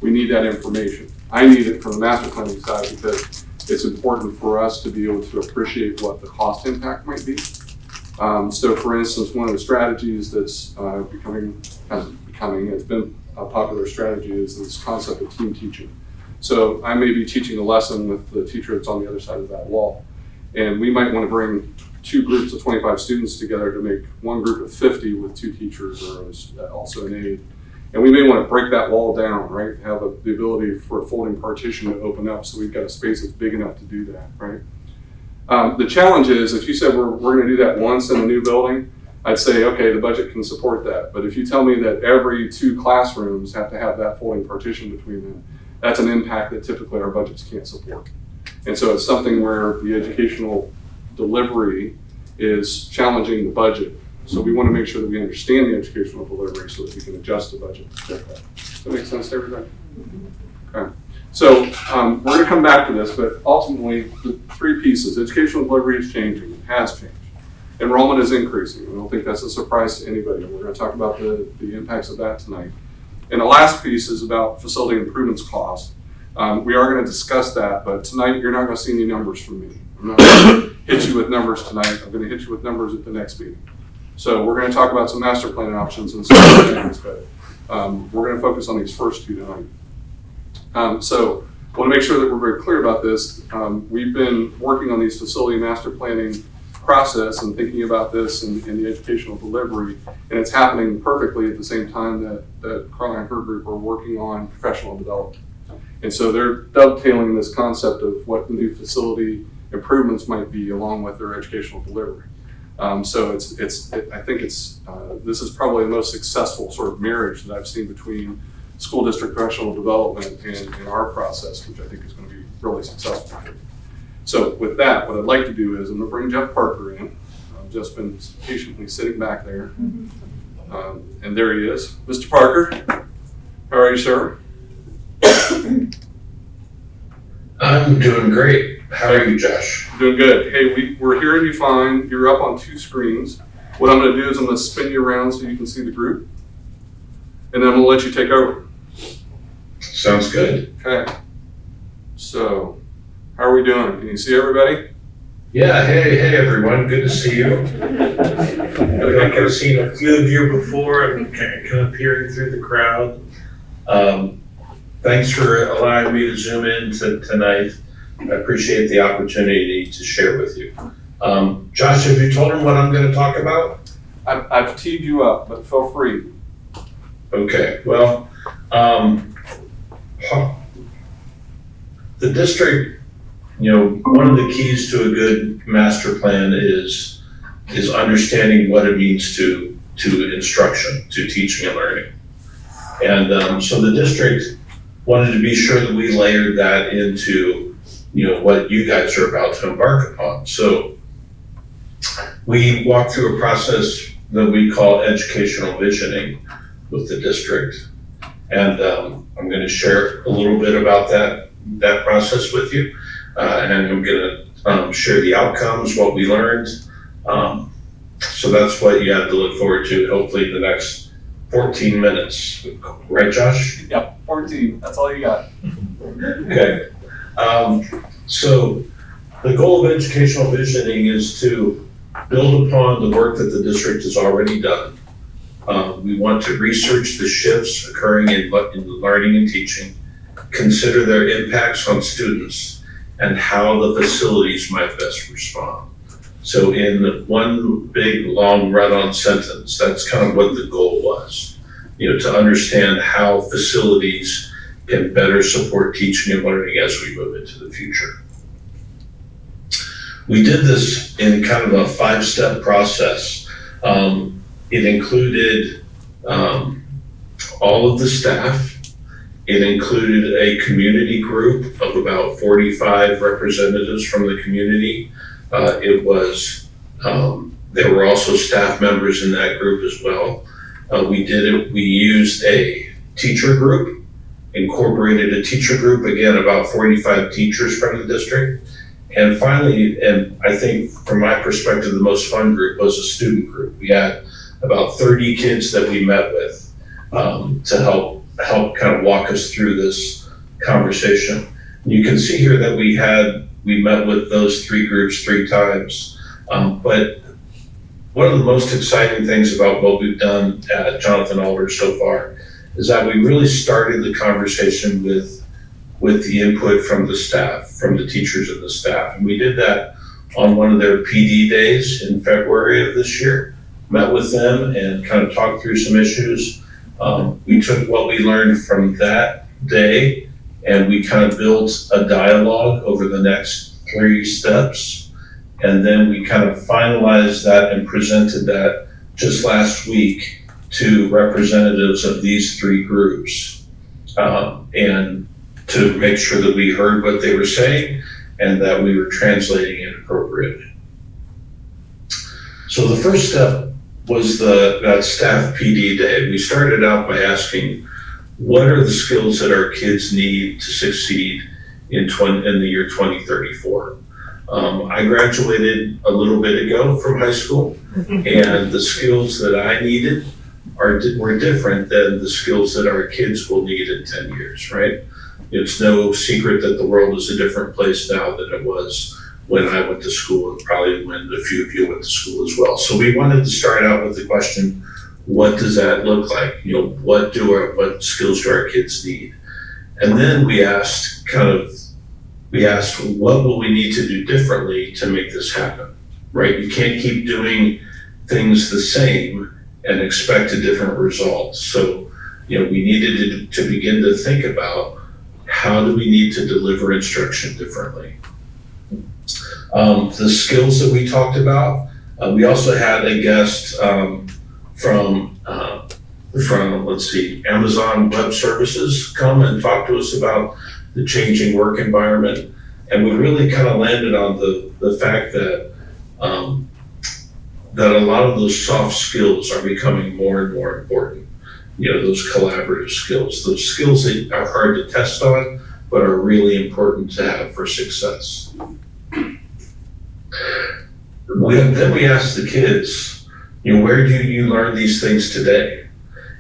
We need that information. I need it from the master planning side because it's important for us to be able to appreciate what the cost impact might be. So for instance, one of the strategies that's it's been a popular strategy is this concept of team teaching. So I may be teaching a lesson with the teacher that's on the other side of that wall. And we might want to bring 2 groups of 25 students together to make one group of 50 with 2 teachers or also an aide. And we may want to break that wall down, right? Have the ability for a folding partition to open up so we've got a space that's big enough to do that, right? The challenge is, if you said we're going to do that once in a new building, I'd say, okay, the budget can support that. But if you tell me that every 2 classrooms have to have that folding partition between them, that's an impact that typically our budgets can't support. And so it's something where the educational delivery is challenging the budget. So we want to make sure that we understand the educational delivery so that we can adjust the budget. Does that make sense to everybody? Okay. So we're going to come back to this, but ultimately the 3 pieces. Educational delivery is changing. It has changed. Enrollment is increasing. I don't think that's a surprise to anybody. We're going to talk about the impacts of that tonight. And the last piece is about facility improvements cost. We are going to discuss that, but tonight you're not going to see any numbers from me. I'm not going to hit you with numbers tonight. I'm going to hit you with numbers at the next meeting. So we're going to talk about some master plan options and some other things, but we're going to focus on these first 2 tonight. So I want to make sure that we're very clear about this. We've been working on these facility master planning process and thinking about this in the educational delivery, and it's happening perfectly at the same time that Carla and her group are working on professional development. And so they're dovetailing this concept of what the new facility improvements might be along with their educational delivery. So I think this is probably the most successful sort of marriage that I've seen between school district professional development and our process, which I think is going to be really successful. So with that, what I'd like to do is I'm going to bring Jeff Parker in. I've just been patiently sitting back there. And there he is. Mr. Parker, how are you, sir? I'm doing great. How are you, Josh? Doing good. Hey, we're hearing you fine. You're up on 2 screens. What I'm going to do is I'm going to spin you around so you can see the group. And then I'm going to let you take over. Sounds good. Okay. So, How are we doing? Can you see everybody? Yeah, hey everyone, good to see you. I feel like I've seen a few of you before. I'm kind of peering through the crowd. Thanks for allowing me to zoom in tonight. I appreciate the opportunity to share with you. Josh, have you told him what I'm going to talk about? I've teed you up, but feel free. Okay, well, the district, one of the keys to a good master plan is understanding what it means to instruction, to teaching and learning. And so the district wanted to be sure that we layered that into, what you guys are about to embark upon. So we walked through a process that we call educational visioning with the district. And I'm going to share a little bit about that process with you. And I'm going to share the outcomes, what we learned. So that's what you have to look forward to, hopefully the next 14 minutes. Right, Josh? Yep, 14. That's all you got. Okay. So the goal of educational visioning is to build upon the work that the district has already done. We want to research the shifts occurring in learning and teaching, consider their impacts on students, and how the facilities might best respond. So in one big long run-on sentence, that's kind of what the goal was, to understand how facilities can better support teaching and learning as we move into the future. We did this in kind of a 5-step process. It included all of the staff. It included a community group of about 45 representatives from the community. There were also staff members in that group as well. We used a teacher group, incorporated a teacher group, again, about 45 teachers from the district. And finally, and I think from my perspective, the most fun group was a student group. We had about 30 kids that we met with to help kind of walk us through this conversation. You can see here that we met with those 3 groups 3 times. But one of the most exciting things about what we've done at Jonathan Alder so far is that we really started the conversation with the input from the staff, from the teachers and the staff. And we did that on one of their PD days in February of this year, met with them and kind of talked through some issues. We took what we learned from that day and we kind of built a dialogue over the next 3 steps. And then we kind of finalized that and presented that just last week to representatives of these 3 groups. And to make sure that we heard what they were saying and that we were translating it appropriately. So the first step was that staff PD day. We started out by asking, what are the skills that our kids need to succeed in the year 2034? I graduated a little bit ago from high school, and the skills that I needed were different than the skills that our kids will need in 10 years, right? It's no secret that the world is a different place now than it was when I went to school and probably when a few of you went to school as well. So we wanted to start out with the question, what does that look like? What skills do our kids need? And then we asked, what will we need to do differently to make this happen, right? You can't keep doing things the same and expect a different result. So, we needed to begin to think about how do we need to deliver instruction differently? The skills that we talked about, we also had a guest from Amazon Web Services come and talk to us about the changing work environment. And we really kind of landed on the fact that a lot of those soft skills are becoming more and more important. Those collaborative skills, those skills that are hard to test on, but are really important to have for success. Then we asked the kids, where do you learn these things today?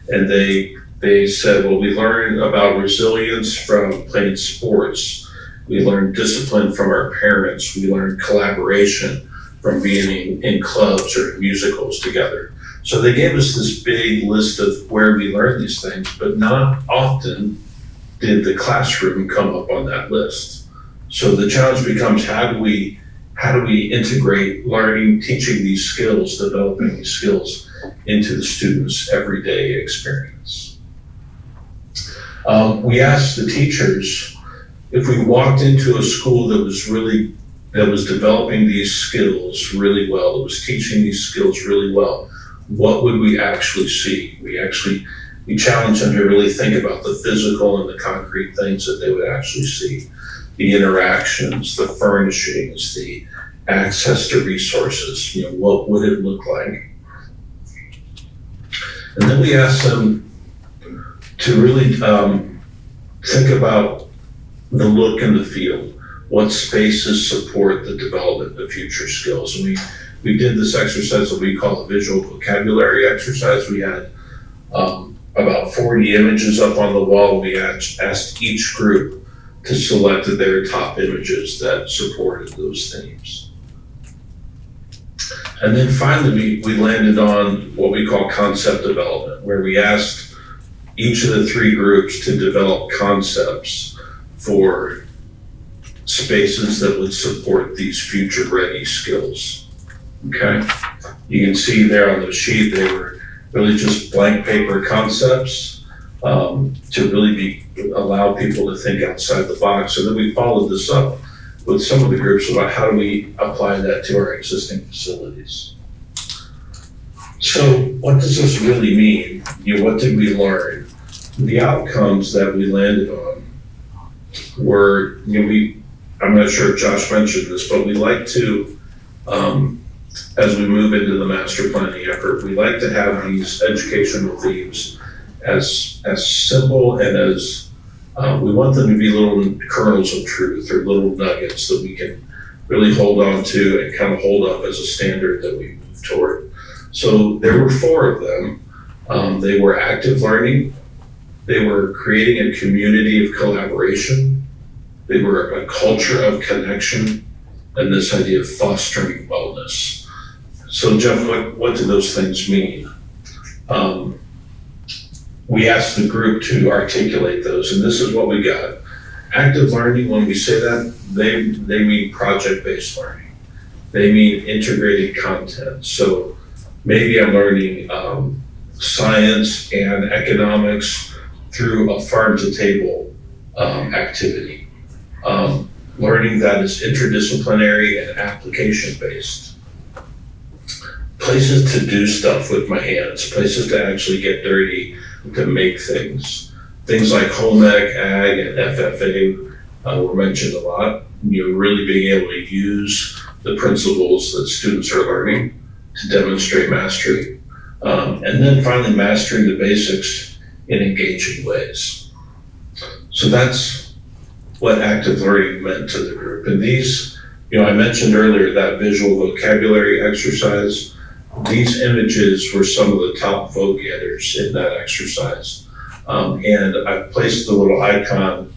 And they said, well, we learn about resilience from playing sports. We learned discipline from our parents. We learned collaboration from being in clubs or in musicals together. So they gave us this big list of where we learned these things, but not often did the classroom come up on that list. So the challenge becomes, how do we integrate learning, teaching these skills, developing these skills into the students' everyday experience? We asked the teachers, if we walked into a school that was developing these skills really well, that was teaching these skills really well, what would we actually see? We challenged them to really think about the physical and the concrete things that they would actually see. The interactions, the furnishings, the access to resources, what would it look like? And then we asked them to really think about the look and the feel. What spaces support the development of future skills? And we did this exercise that we call a visual vocabulary exercise. We had about 40 images up on the wall. We asked each group to select their top images that supported those themes. And then finally, we landed on what we call concept development, where we asked each of the three groups to develop concepts for spaces that would support these future-ready skills. Okay? You can see there on the sheet, they were really just blank paper concepts to really allow people to think outside the box. So then we followed this up with some of the groups about how do we apply that to our existing facilities. So what does this really mean? What did we learn? The outcomes that we landed on were, I'm not sure if Josh mentioned this, but we like to, as we move into the master planning effort, we like to have these educational themes as simple and as, we want them to be little kernels of truth or little nuggets that we can really hold on to and kind of hold up as a standard that we move toward. So there were 4 of them. They were active learning. They were creating a community of collaboration. They were a culture of connection, and this idea of fostering wellness. So Jeff, what do those things mean? We asked the group to articulate those, and this is what we got. Active learning, when we say that, they mean project-based learning. They mean integrated content. So maybe I'm learning science and economics through a farm-to-table activity. Learning that is interdisciplinary and application-based. Places to do stuff with my hands, places to actually get dirty, to make things. Things like home ec, ag, and FFA were mentioned a lot. Really being able to use the principles that students are learning to demonstrate mastery. And then finally, mastering the basics in engaging ways. So that's what active learning meant to the group. And these, I mentioned earlier that visual vocabulary exercise. These images were some of the top vote getters in that exercise. And I placed the little icon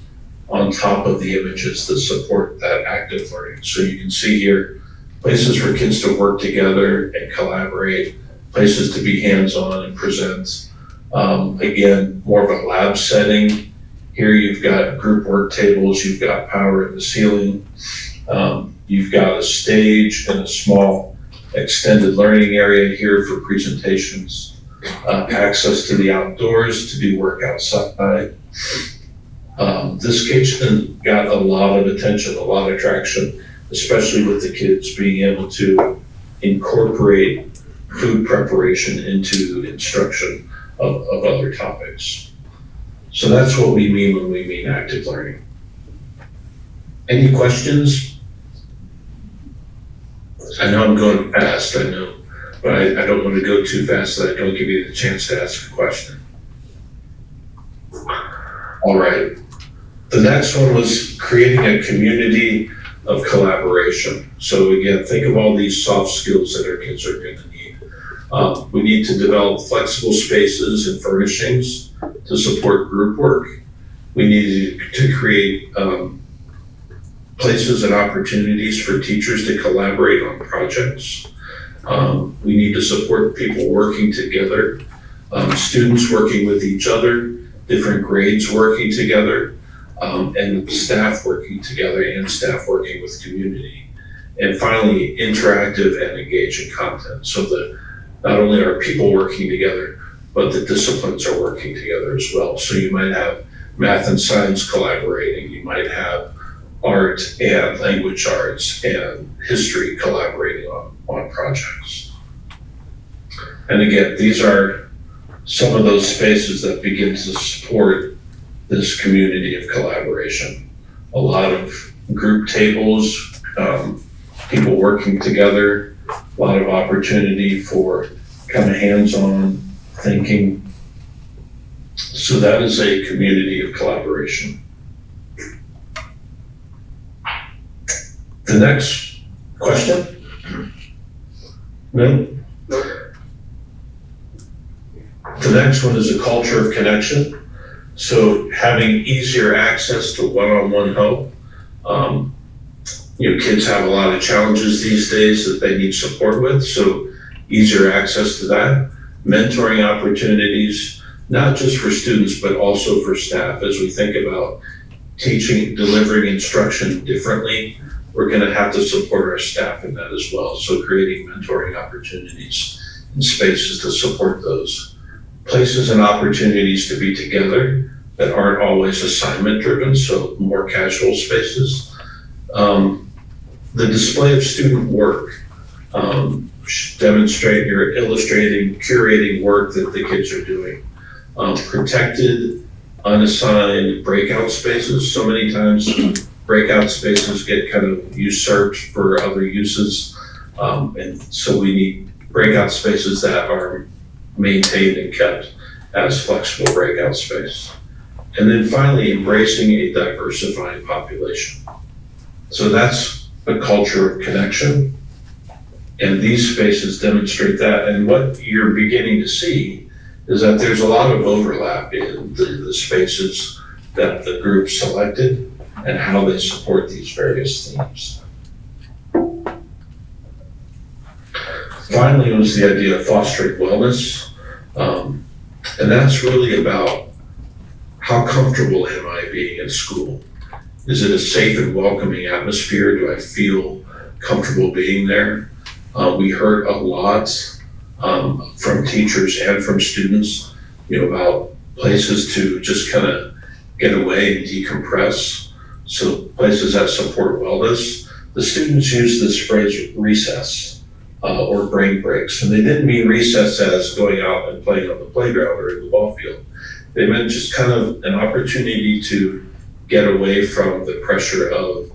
on top of the images that support that active learning. So you can see here, places for kids to work together and collaborate, places to be hands-on and present. Again, more of a lab setting. Here you've got group work tables, you've got power in the ceiling, you've got a stage and a small extended learning area here for presentations, access to the outdoors to do work outside. This kitchen got a lot of attention, a lot of traction, especially with the kids being able to incorporate food preparation into instruction of other topics. So that's what we mean when we mean active learning. Any questions? I know I'm going fast, I know, but I don't want to go too fast so I don't give you the chance to ask a question. All right. The next one was creating a community of collaboration. So again, think of all these soft skills that our kids are going to need. We need to develop flexible spaces and furnishings to support group work. We need to create places and opportunities for teachers to collaborate on projects. We need to support people working together, students working with each other, different grades working together, and staff working together and staff working with community. And finally, interactive and engaging content, so that not only are people working together, but the disciplines are working together as well. So you might have math and science collaborating, you might have art and language arts and history collaborating on projects. And again, these are some of those spaces that begin to support this community of collaboration. A lot of group tables, people working together, a lot of opportunity for kind of hands-on thinking. So that is a community of collaboration. The next question? No? The next one is a culture of connection. So having easier access to one-on-one help. Kids have a lot of challenges these days that they need support with, so easier access to that. Mentoring opportunities, not just for students, but also for staff. As we think about teaching, delivering instruction differently, we're gonna have to support our staff in that as well. So creating mentoring opportunities and spaces to support those. Places and opportunities to be together that aren't always assignment driven, so more casual spaces. The display of student work, demonstrate, you're illustrating, curating work that the kids are doing. Protected, unassigned breakout spaces. So many times breakout spaces get kind of usurped for other uses. And so we need breakout spaces that are maintained and kept as flexible breakout space. And then finally, embracing a diversifying population. So that's a culture of connection. And these spaces demonstrate that. And what you're beginning to see is that there's a lot of overlap in the spaces that the group selected and how they support these various themes. Finally, was the idea of fostering wellness. And that's really about how comfortable am I being in school? Is it a safe and welcoming atmosphere? Do I feel comfortable being there? We heard a lot from teachers and from students, about places to just kind of get away and decompress. So places that support wellness. The students use this phrase recess or brain breaks, and they didn't mean recess as going out and playing on the playground or in the ball field. They meant just kind of an opportunity to get away from the pressure of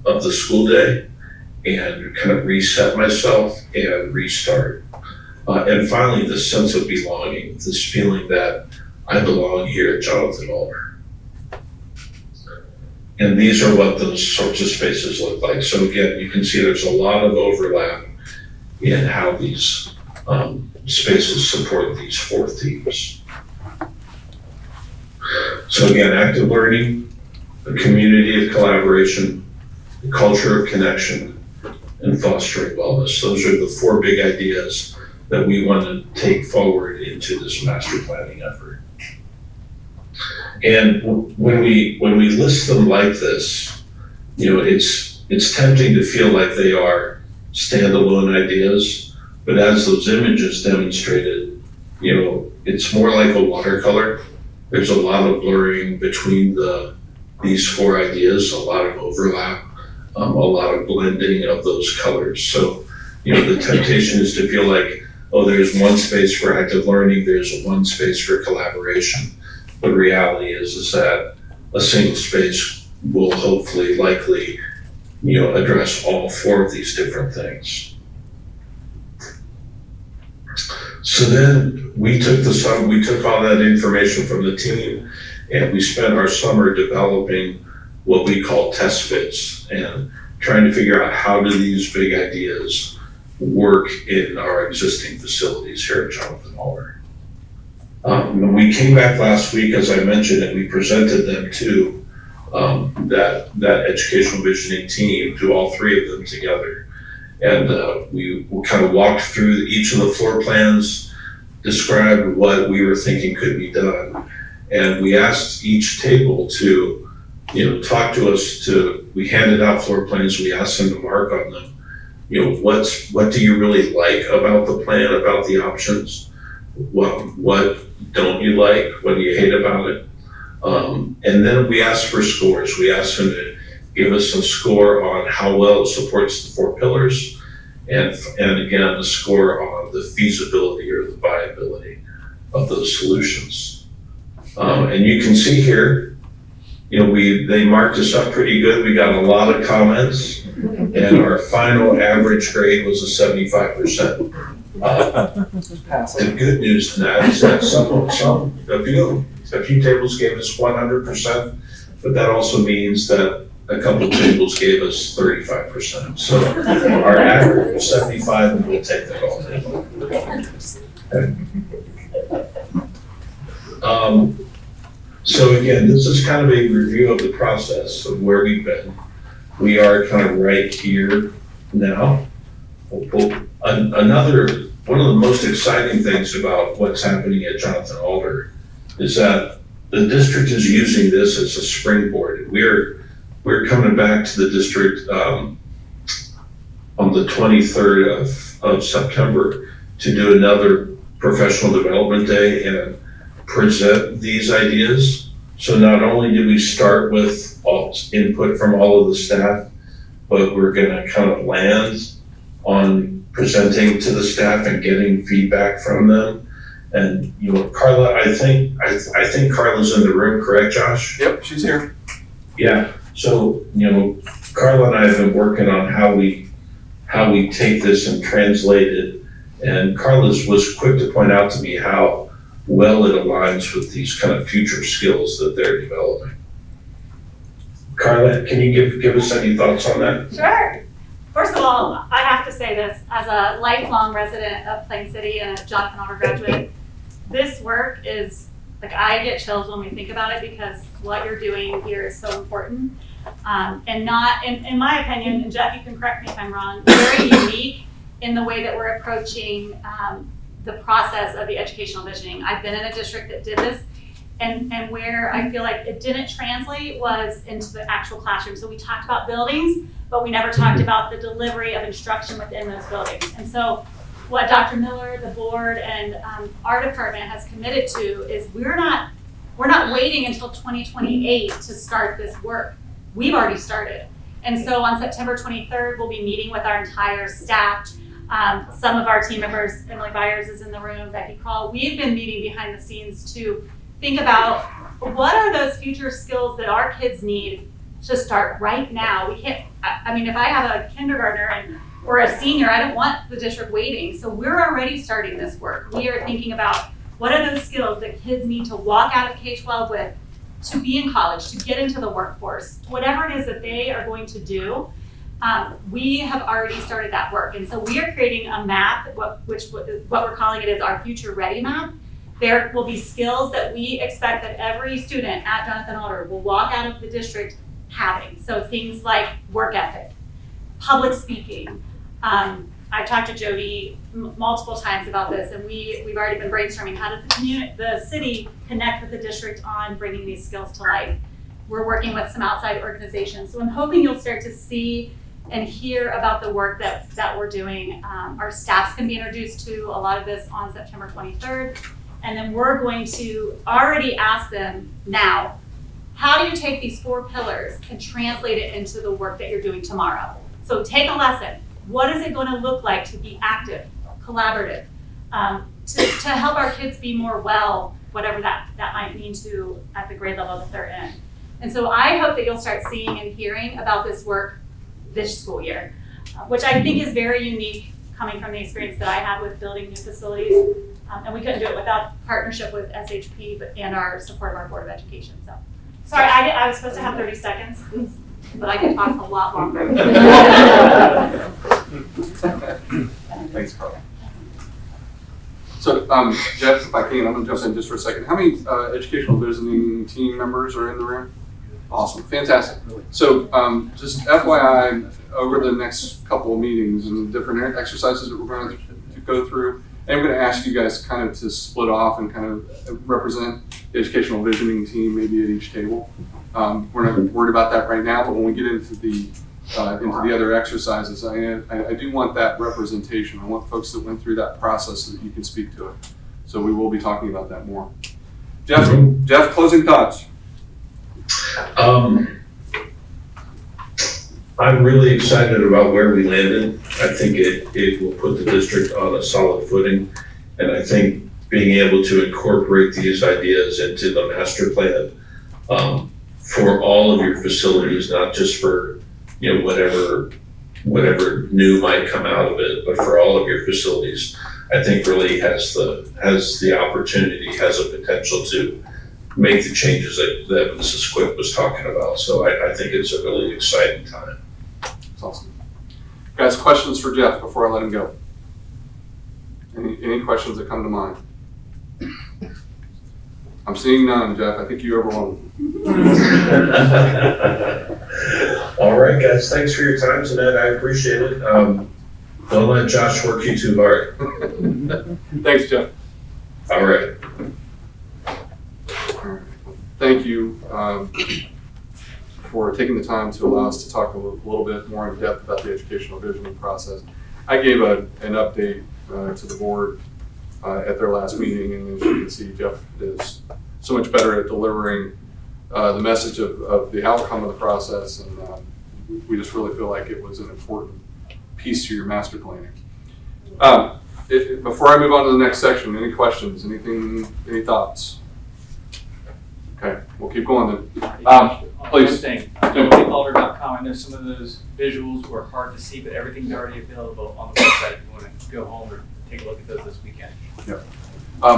the school day and kind of reset myself and restart. And finally, this sense of belonging, this feeling that I belong here at Jonathan Ulmer. And these are what those sorts of spaces look like. So again, you can see there's a lot of overlap in how these spaces support these four themes. So again, active learning, a community of collaboration, a culture of connection, and fostering wellness. Those are the four big ideas that we want to take forward into this master planning effort. And when we list them like this, it's tempting to feel like they are standalone ideas, but as those images demonstrated, it's more like a watercolor. There's a lot of blurring between these four ideas, a lot of overlap, a lot of blending of those colors. So, the temptation is to feel like, oh, there's one space for active learning, there's one space for collaboration. But reality is that a single space will hopefully, likely, address all four of these different things. So then we took all that information from the team, and we spent our summer developing what we call test fits and trying to figure out how do these big ideas work in our existing facilities here at Jonathan Ulmer. When we came back last week, as I mentioned, and we presented them to that educational visioning team, to all three of them together. And we kind of walked through each of the floor plans, described what we were thinking could be done. And we asked each table to, talk to us. We handed out floor plans, we asked them to mark on them. What do you really like about the plan, about the options? What don't you like? What do you hate about it? And then we asked for scores. We asked them to give us a score on how well it supports the 4 pillars, and again, a score on the feasibility or the viability of those solutions. And you can see here, they marked us up pretty good. We got a lot of comments, and our final average grade was a 75%. The good news in that is that a few tables gave us 100%, but that also means that a couple tables gave us 35%. So our average was 75, and we'll take that all day long. So again, this is kind of a review of the process of where we've been. We are kind of right here now. One of the most exciting things about what's happening at Jonathan Alder is that the district is using this as a springboard. We're coming back to the district on the 23rd of September to do another professional development day and present these ideas. So not only did we start with input from all of the staff, but we're gonna kind of land on presenting to the staff and getting feedback from them. And Carla, I think Carla's in the room, correct, Josh? Yep, she's here. Yeah. So Carla and I have been working on how we take this and translate it. And Carla was quick to point out to me how well it aligns with these kind of future skills that they're developing. Carla, can you give us any thoughts on that? Sure. First of all, I have to say this, as a lifelong resident of Plain City and a Jonathan Alder graduate, this work is, I get chills when we think about it, because what you're doing here is so important. And not, in my opinion, and Jeff, you can correct me if I'm wrong, very unique in the way that we're approaching the process of the educational visioning. I've been in a district that did this, and where I feel like it didn't translate was into the actual classroom. So we talked about buildings, but we never talked about the delivery of instruction within those buildings. And so what Dr. Miller, the board, and our department has committed to is we're not waiting until 2028 to start this work. We've already started. And so on September 23rd, we'll be meeting with our entire staff. Some of our team members, Emily Byers is in the room, Becky Crawl. We've been meeting behind the scenes to think about what are those future skills that our kids need to start right now. We can't, if I have a kindergartner or a senior, I don't want the district waiting. So we're already starting this work. We are thinking about what are those skills that kids need to walk out of K-12 with, to be in college, to get into the workforce, whatever it is that they are going to do. We have already started that work. And so we are creating a map, what we're calling it is our Future Ready map. There will be skills that we expect that every student at Jonathan Alder will walk out of the district having. So things like work ethic, public speaking. I've talked to Jody multiple times about this, and we've already been brainstorming how does the city connect with the district on bringing these skills to life. We're working with some outside organizations. So I'm hoping you'll start to see and hear about the work that we're doing. Our staff's gonna be introduced to a lot of this on September 23rd. And then we're going to already ask them now, how do you take these 4 pillars and translate it into the work that you're doing tomorrow? So take a lesson. What is it going to look like to be active, collaborative, to help our kids be more well, whatever that might mean to at the grade level that they're in. And so I hope that you'll start seeing and hearing about this work this school year, which I think is very unique coming from the experience that I had with building new facilities. And we couldn't do it without partnership with SHP and our support of our Board of Education. So, sorry, I was supposed to have 30 seconds, but I could talk a lot longer. Thanks, Carl. So, Jeff, if I can, I'm gonna jump in just for a second. How many educational visiting team members are in the room? Awesome, fantastic. So just FYI, over the next couple of meetings and different exercises that we're going to go through, and I'm going to ask you guys kind of to split off and kind of represent the educational visioning team maybe at each table. We're not worried about that right now, but when we get into the other exercises, I do want that representation. I want folks that went through that process so that you can speak to it. So we will be talking about that more. Jeff, closing thoughts. I'm really excited about where we landed. I think it will put the district on a solid footing. And I think being able to incorporate these ideas into the master plan for all of your facilities, not just for, whatever new might come out of it, but for all of your facilities, I think really has the opportunity, has a potential to make the changes that Mrs. Quick was talking about. So I think it's a really exciting time. That's awesome. Guys, questions for Jeff before I let him go? Any questions that come to mind? I'm seeing none, Jeff. I think you overwhelmed. All right, guys. Thanks for your time tonight. I appreciate it. Don't let Josh work you too hard. Thanks, Jeff. All right. Thank you for taking the time to allow us to talk a little bit more in depth about the educational visioning process. I gave an update to the board at their last meeting, and as you can see, Jeff is so much better at delivering the message of the outcome of the process, and we just really feel like it was an important piece to your master planning. Before I move on to the next section, any questions, any thoughts? Okay, we'll keep going then. Please. One thing, www.alder.com, I know some of those visuals were hard to see, but everything's already available on the website if you want to go home or take a look at those this weekend. Yep.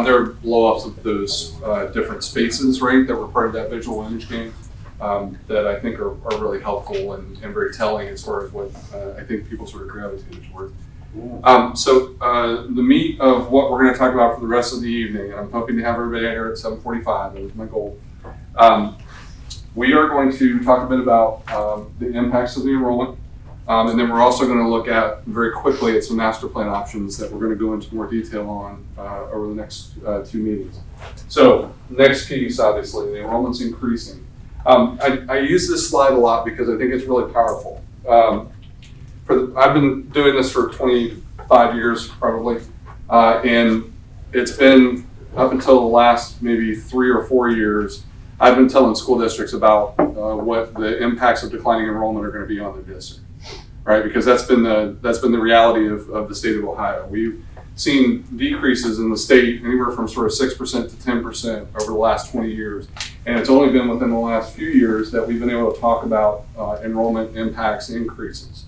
There are blow-ups of those different spaces, right, that were part of that visual image game that I think are really helpful and very telling as far as what I think people sort of gravitated towards. So the meat of what we're going to talk about for the rest of the evening, and I'm hoping to have everybody here at 7:45, that was my goal. We are going to talk a bit about the impacts of the enrollment, and then we're also going to look at very quickly at some master plan options that we're going to go into more detail on over the next 2 meetings. So next piece, obviously, the enrollment's increasing. I use this slide a lot because I think it's really powerful. I've been doing this for 25 years probably, and it's been up until the last maybe 3 or 4 years, I've been telling school districts about what the impacts of declining enrollment are going to be on the district, right? Because that's been the reality of the state of Ohio. We've seen decreases in the state anywhere from sort of 6% to 10% over the last 20 years. And it's only been within the last few years that we've been able to talk about enrollment impacts increases.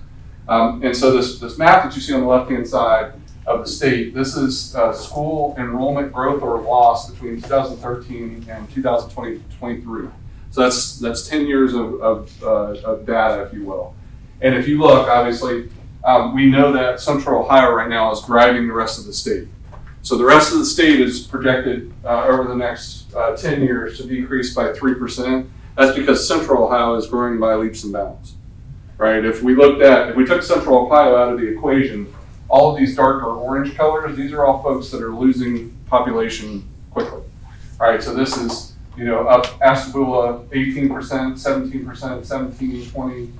And so this map that you see on the left-hand side of the state, this is school enrollment growth or loss between 2013 and 2023. So that's 10 years of data, if you will. And if you look, obviously, we know that Central Ohio right now is driving the rest of the state. So the rest of the state is projected over the next 10 years to decrease by 3%. That's because Central Ohio is growing by leaps and bounds, right? If we took Central Ohio out of the equation, all of these darker orange colors, these are all folks that are losing population quickly. All right, so this is, up Ashtabula 18%, 17%, 17, 20,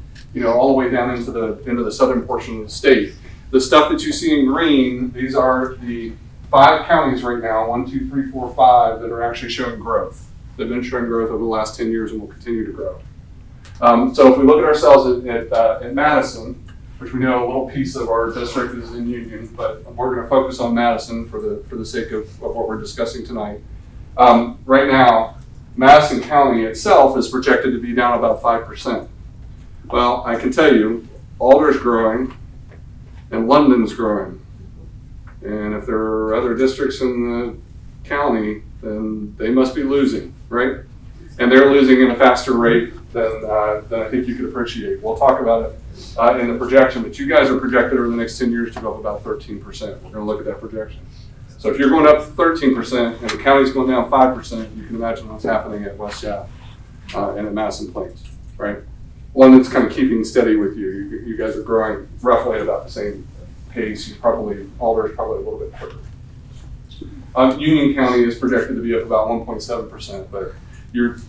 all the way down into the southern portion of the state. The stuff that you see in green, these are the 5 counties right now, 1, 2, 3, 4, 5, that are actually showing growth. They've been showing growth over the last 10 years and will continue to grow. So if we look at ourselves at Madison, which we know a little piece of our district is in Union, but we're going to focus on Madison for the sake of what we're discussing tonight. Right now, Madison County itself is projected to be down about 5%. Well, I can tell you, Alder's growing and London's growing. And if there are other districts in the county, then they must be losing, right? And they're losing at a faster rate than I think you could appreciate. We'll talk about it in the projection, but you guys are projected over the next 10 years to go up about 13%. We're going to look at that projection. So if you're going up 13% and the county's going down 5%, you can imagine what's happening at West Ave. and at Madison Plains, right? One that's kind of keeping steady with you. You guys are growing roughly at about the same pace. Alder's probably a little bit quicker. Union County is projected to be up about 1.7%, but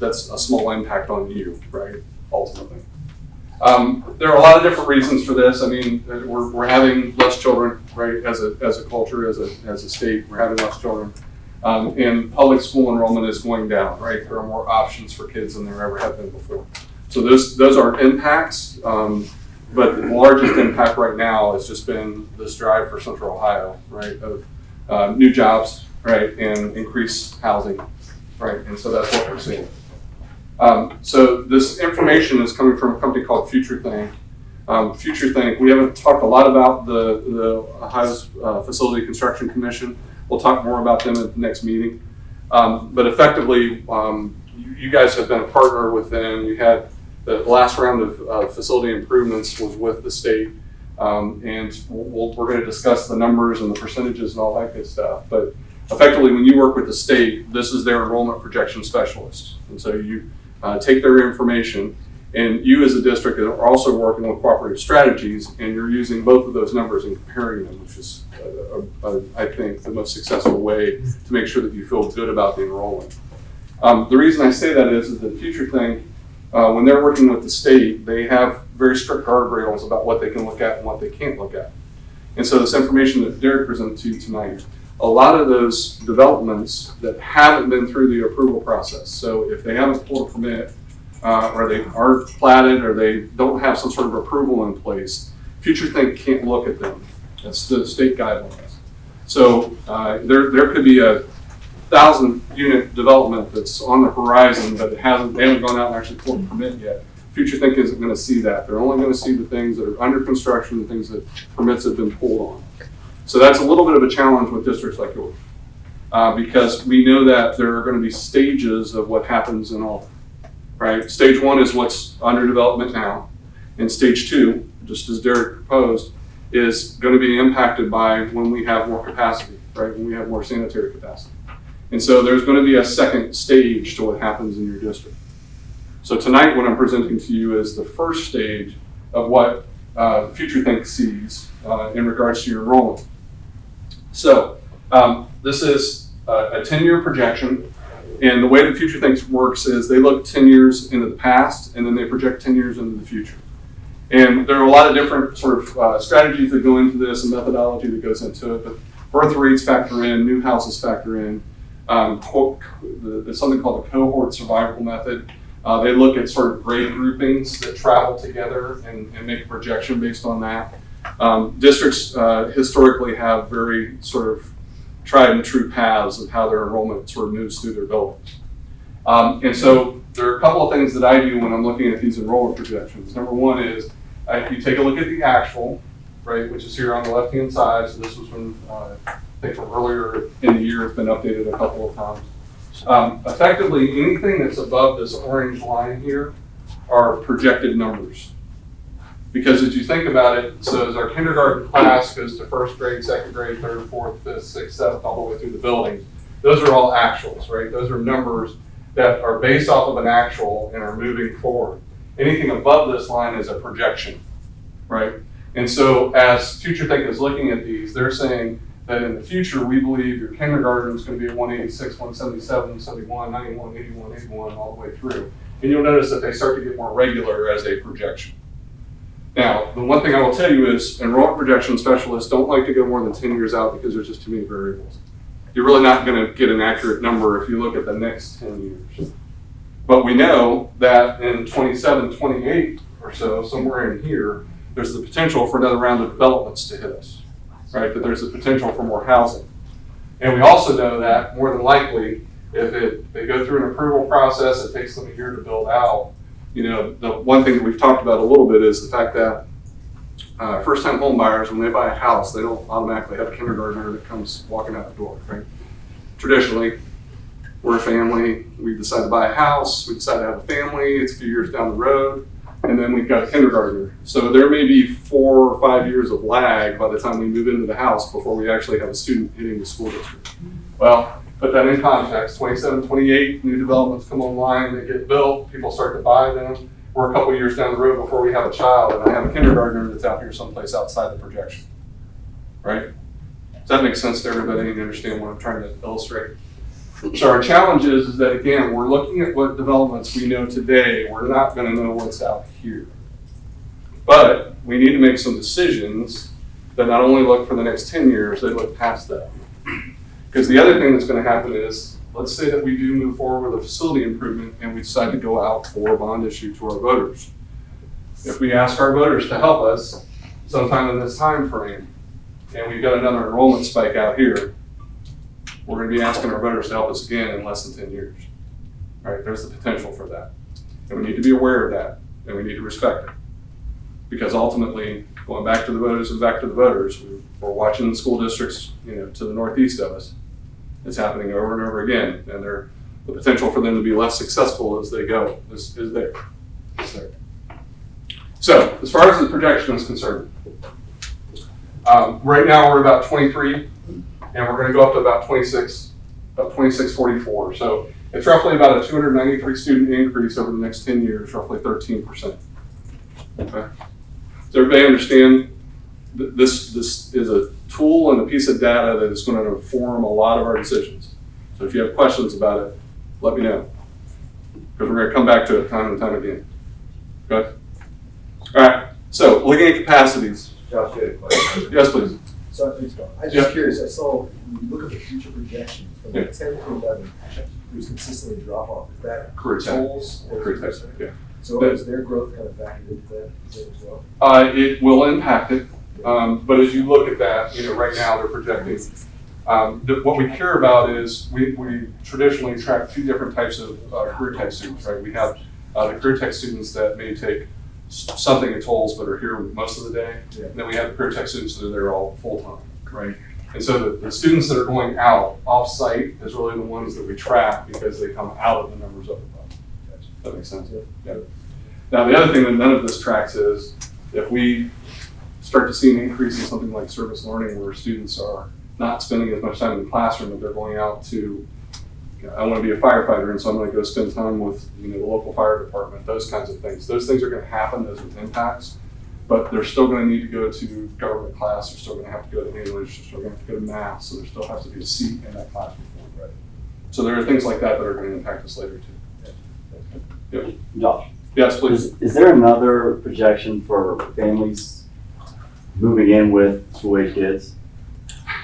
that's a small impact on you, right, ultimately. There are a lot of different reasons for this. I mean, we're having less children, right, as a culture, as a state, we're having less children. And public school enrollment is going down, right? There are more options for kids than there ever have been before. So those are impacts, but the largest impact right now has just been this drive for Central Ohio, right, of new jobs, right, and increased housing, right, and so that's what we're seeing. So this information is coming from a company called FutureThink. FutureThink, we haven't talked a lot about the Ohio's Facility Construction Commission. We'll talk more about them at the next meeting. But effectively, you guys have been a partner with them. You had the last round of facility improvements was with the state. And we're going to discuss the numbers and the percentages and all that good stuff. But effectively, when you work with the state, this is their enrollment projection specialist. And so you take their information, and you as a district are also working with cooperative strategies, and you're using both of those numbers and comparing them, which is, I think, the most successful way to make sure that you feel good about the enrollment. The reason I say that is that FutureThink, when they're working with the state, they have very strict guardrails about what they can look at and what they can't look at. And so this information that Derek presented to you tonight, a lot of those developments that haven't been through the approval process, so if they haven't pulled a permit, or they aren't platted, or they don't have some sort of approval in place, FutureThink can't look at them. That's the state guidelines. So there could be a 1,000-unit development that's on the horizon, but they haven't gone out and actually pulled a permit yet. FutureThink isn't going to see that. They're only going to see the things that are under construction, the things that permits have been pulled on. So that's a little bit of a challenge with districts like yours, because we know that there are going to be stages of what happens in all. Right? Stage 1 is what's under development now, and stage 2, just as Derek proposed, is going to be impacted by when we have more capacity, right? When we have more sanitary capacity. And so there's going to be a second stage to what happens in your district. So tonight what I'm presenting to you is the first stage of what FutureThink sees in regards to your enrollment. So this is a 10-year projection. And the way that FutureThink works is they look 10 years into the past, and then they project 10 years into the future. And there are a lot of different sort of strategies that go into this and methodology that goes into it, but birth rates factor in, new houses factor in. There's something called the cohort survival method. They look at sort of grade groupings that travel together and make a projection based on that. Districts historically have very sort of tried and true paths of how their enrollment sort of moves through their buildings. And so there are a couple of things that I do when I'm looking at these enrollment projections. Number one is you take a look at the actual, right, which is here on the left-hand side. So this was from, I think from earlier in the year, it's been updated a couple of times. Effectively, anything that's above this orange line here are projected numbers. Because as you think about it, so as our kindergarten class goes to first grade, second grade, third, fourth, fifth, sixth, seventh, all the way through the buildings, those are all actuals, right? Those are numbers that are based off of an actual and are moving forward. Anything above this line is a projection, right? And so as FutureThink is looking at these, they're saying that in the future, we believe your kindergarten is going to be at 186, 177, 171, 91, 81, 81, all the way through. And you'll notice that they start to get more regular as a projection. Now, the one thing I will tell you is enrollment projection specialists don't like to go more than 10 years out because there's just too many variables. You're really not going to get an accurate number if you look at the next 10 years. But we know that in 27, 28 or so, somewhere in here, there's the potential for another round of developments to hit us, right? That there's the potential for more housing. And we also know that more than likely, if they go through an approval process, it takes them a year to build out. You know, the one thing that we've talked about a little bit is the fact that first-time home buyers, when they buy a house, they don't automatically have a kindergartner that comes walking out the door, right? Traditionally, we're a family, we decide to buy a house, we decide to have a family, it's a few years down the road, and then we've got a kindergartner. So there may be 4 or 5 years of lag by the time we move into the house before we actually have a student hitting the school district. Well, put that in context, 27, 28 new developments come online, they get built, people start to buy them. We're a couple years down the road before we have a child, and I have a kindergartner that's out here someplace outside the projection, right? Does that make sense to everybody? You understand what I'm trying to illustrate? So our challenge is that, again, we're looking at what developments we know today. We're not going to know what's out here. But we need to make some decisions that not only look for the next 10 years, they look past that. Because the other thing that's going to happen is, let's say that we do move forward with a facility improvement and we decide to go out for a bond issue to our voters. If we ask our voters to help us sometime in this time frame, and we've got another enrollment spike out here, we're going to be asking our voters to help us again in less than 10 years. All right, there's the potential for that. And we need to be aware of that, and we need to respect it. Because ultimately, going back to the voters and back to the voters, we're watching the school districts, to the northeast of us. It's happening over and over again, and the potential for them to be less successful as they go is there. It's there. So, as far as the projection is concerned, right now we're about 23, and we're going to go up to about 26, about 2644. So it's roughly about a 293 student increase over the next 10 years, roughly 13%. Okay. Does everybody understand that this is a tool and a piece of data that is going to inform a lot of our decisions? So if you have questions about it, let me know. Because we're going to come back to it time and time again. Okay? All right. So looking at capacities. Josh, you had a question. Yes, please. So I was just curious, I saw, when you look at the future projections from like 10 to 11, there's consistently drop off. Is that Career tech. tolls? Or Career tech, yeah. So is their growth kind of factored into that as well? It will impact it, but as you look at that, right now they're projecting. What we care about is we traditionally track two different types of career tech students, right? We have the career tech students that may take something at tolls but are here most of the day. Yeah. And then we have the career tech students that are there all full time, right? And so the students that are going out off-site is really the ones that we track because they come out of the numbers up above. That makes sense? Yeah. Now, the other thing that none of this tracks is if we start to see an increase in something like service learning where students are not spending as much time in the classroom, but they're going out to, I want to be a firefighter, and so I'm going to go spend time with the local fire department, those kinds of things. Those things are going to happen, those are impacts, but they're still going to need to go to government class, they're still going to have to go to English, they're still going to have to go to math, so there still has to be a seat in that classroom. Right? So there are things like that that are going to impact us later too. Yep. Josh, Yes, please. is there another projection for families moving in with school-age kids?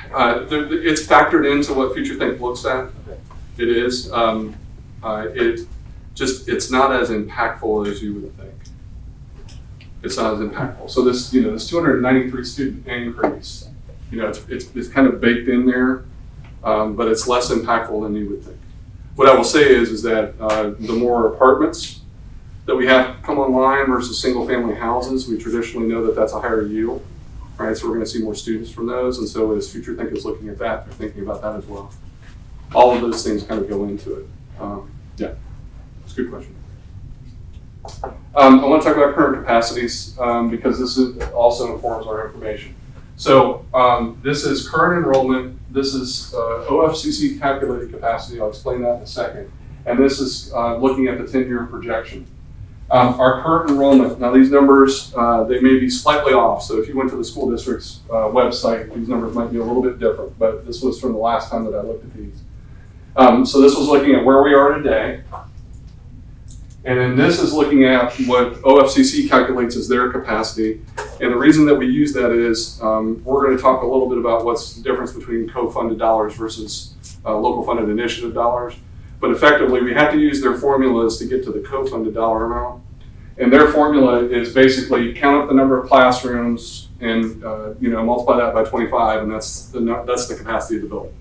It's factored into what Future Think looks at. It is. It's not as impactful as you would think. It's not as impactful. So this 293 student increase, it's kind of baked in there, but it's less impactful than you would think. What I will say is that the more apartments that we have come online versus single-family houses, we traditionally know that that's a higher yield, right? So we're going to see more students from those, and so as Future Think is looking at that, they're thinking about that as well. All of those things kind of go into it. Yeah, it's a good question. I want to talk about current capacities because this also informs our information. So this is current enrollment. This is OFCC calculated capacity. I'll explain that in a second. And this is looking at the 10-year projection. Our current enrollment, now these numbers, they may be slightly off. So if you went to the school district's website, these numbers might be a little bit different, but this was from the last time that I looked at these. So this was looking at where we are today. And then this is looking at what OFCC calculates as their capacity. And the reason that we use that is we're going to talk a little bit about what's the difference between co-funded dollars versus local funded initiative dollars. But effectively, we have to use their formulas to get to the co-funded dollar amount. And their formula is basically count up the number of classrooms and multiply that by 25, and that's the capacity of the building.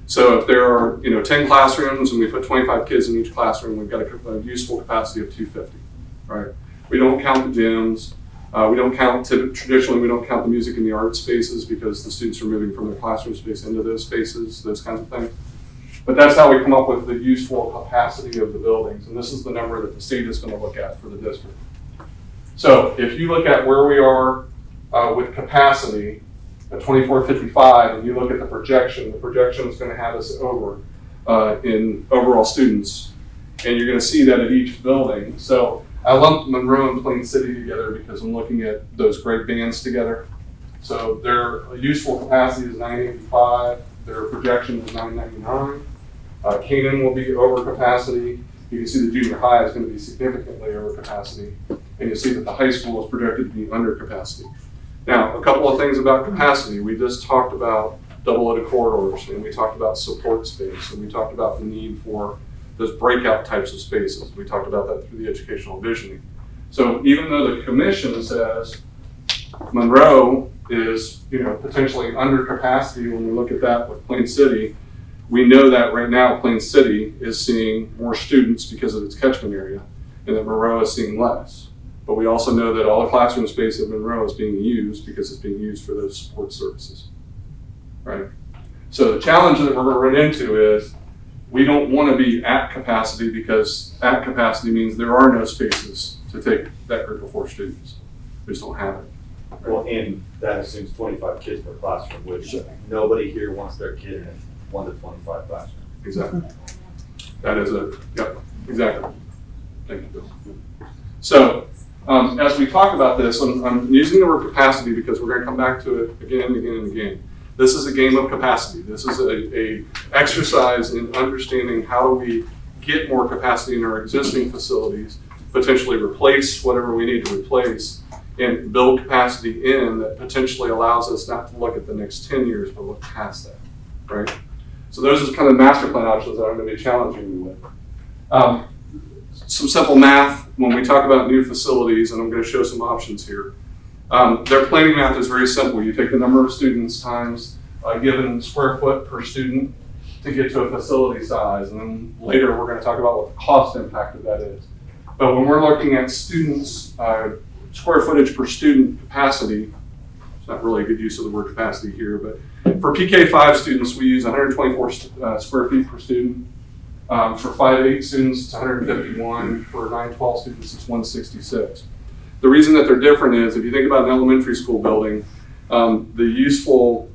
So if there are 10 classrooms and we put 25 kids in each classroom, we've got a useful capacity of 250, right? We don't count the gyms. Traditionally we don't count the music and the art spaces because the students are moving from their classroom space into those spaces, those kinds of things. But that's how we come up with the useful capacity of the buildings. And this is the number that the state is going to look at for the district. So if you look at where we are with capacity at 2455, and you look at the projection is going to have us over in overall students. And you're gonna see that at each building. So I lumped Monroe and Plain City together because I'm looking at those great bands together. So their useful capacity is 985, their projection is 999. Canaan will be over capacity. You can see the junior high is going to be significantly over capacity. And you see that the high school is projected to be under capacity. Now, a couple of things about capacity. We just talked about double-loaded corridors, and we talked about support space, and we talked about the need for those breakout types of spaces. We talked about that through the educational visioning. So even though the commission says Monroe is, potentially under capacity when we look at that with Plain City, we know that right now Plain City is seeing more students because of its catchment area, and that Monroe is seeing less. But we also know that all the classroom space at Monroe is being used because it's being used for those support services, right? So the challenge that we're going to run into is we don't want to be at capacity, because at capacity means there are no spaces to take that group of 4 students. We just don't have it. Well, and that assumes 25 kids per classroom, which nobody here wants their kid in 1 to 25 classroom. Exactly. That is exactly. Thank you, Bill. So, as we talk about this, I'm using the word capacity because we're going to come back to it again and again and again. This is a game of capacity. This is a exercise in understanding how do we get more capacity in our existing facilities, potentially replace whatever we need to replace, and build capacity in that potentially allows us not to look at the next 10 years, but look past that, right? So those are kind of master plan options that I'm going to be challenging you with. Some simple math when we talk about new facilities, and I'm going to show some options here. Their planning math is very simple. You take the number of students times a given square foot per student to get to a facility size, and then later we're going to talk about what the cost impact of that is. But when we're looking at students, square footage per student capacity, it's not really a good use of the word capacity here, but for PK5 students, we use 124 square feet per student. For 5-8 students, it's 151. For 9-12 students, it's 166. The reason that they're different is if you think about an elementary school building, the useful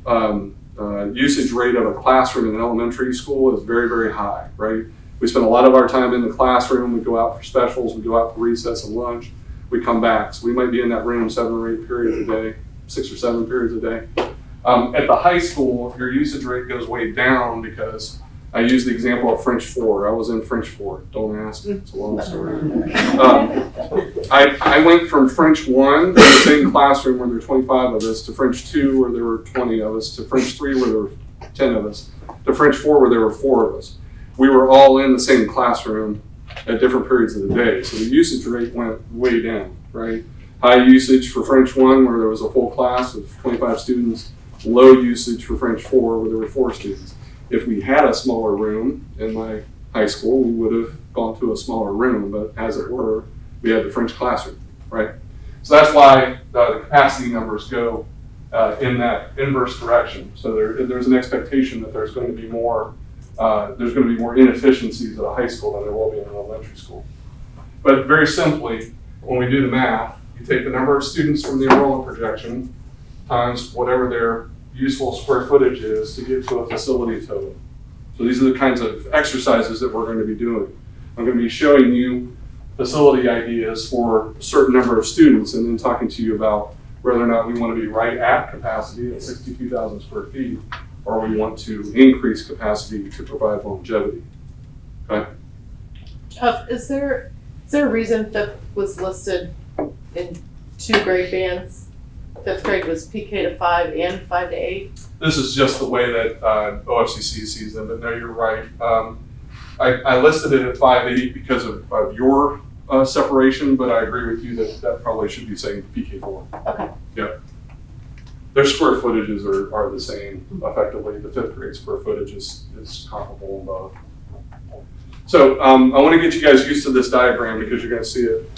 usage rate of a classroom in an elementary school is very, very high, right? We spend a lot of our time in the classroom. We go out for specials. We go out for recess and lunch. We come back. So we might be in that room 7 or 8 periods a day, 6 or 7 periods a day. At the high school, your usage rate goes way down because I use the example of French 4. I was in French 4. Don't ask. It's a long story. I went from French 1, in the same classroom where there were 25 of us, to French 2 where there were 20 of us, to French 3 where there were 10 of us, to French 4 where there were 4 of us. We were all in the same classroom at different periods of the day. So the usage rate went way down, right? High usage for French 1 where there was a full class of 25 students, low usage for French 4 where there were 4 students. If we had a smaller room in my high school, we would have gone to a smaller room, but as it were, we had the French classroom, right? So that's why the capacity numbers go in that inverse direction. So there's an expectation that there's going to be more inefficiencies at a high school than there will be in an elementary school. But very simply, when we do the math, you take the number of students from the enrollment projection times whatever their useful square footage is to get to a facility total. So these are the kinds of exercises that we're going to be doing. I'm going to be showing you facility ideas for a certain number of students and then talking to you about whether or not we want to be right at capacity at 62,000 square feet or we want to increase capacity to provide longevity. Okay? Is there a reason FIFth was listed in 2 grade bands? 5th grade was PK to 5 and 5 to 8? This is just the way that OFCC sees them, but no, you're right. I listed it at 5-8 because of your separation, but I agree with you that probably should be saying PK4. Okay. Yeah. Their square footages are the same, effectively. The 5th grade square footage is comparable in both. So I want to get you guys used to this diagram because you're going to see it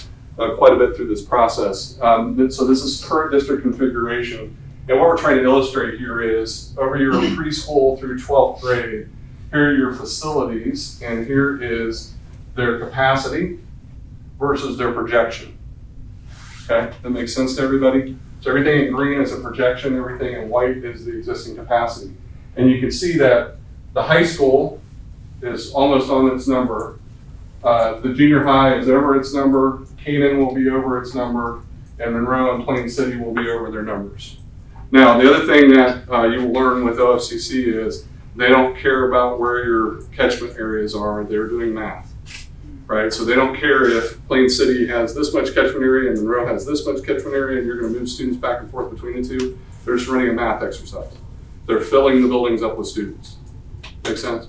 quite a bit through this process. So this is current district configuration. And what we're trying to illustrate here is over your preschool through 12th grade, here are your facilities, and here is their capacity versus their projection. Okay, that makes sense to everybody? So everything in green is a projection, everything in white is the existing capacity. And you can see that the high school is almost on its number. The junior high is over its number, Canaan will be over its number, and Monroe and Plain City will be over their numbers. Now, the other thing that you will learn with OFCC is they don't care about where your catchment areas are, they're doing math. Right, so they don't care if Plain City has this much catchment area and Monroe has this much catchment area and you're gonna move students back and forth between the two. They're just running a math exercise. They're filling the buildings up with students. Make sense?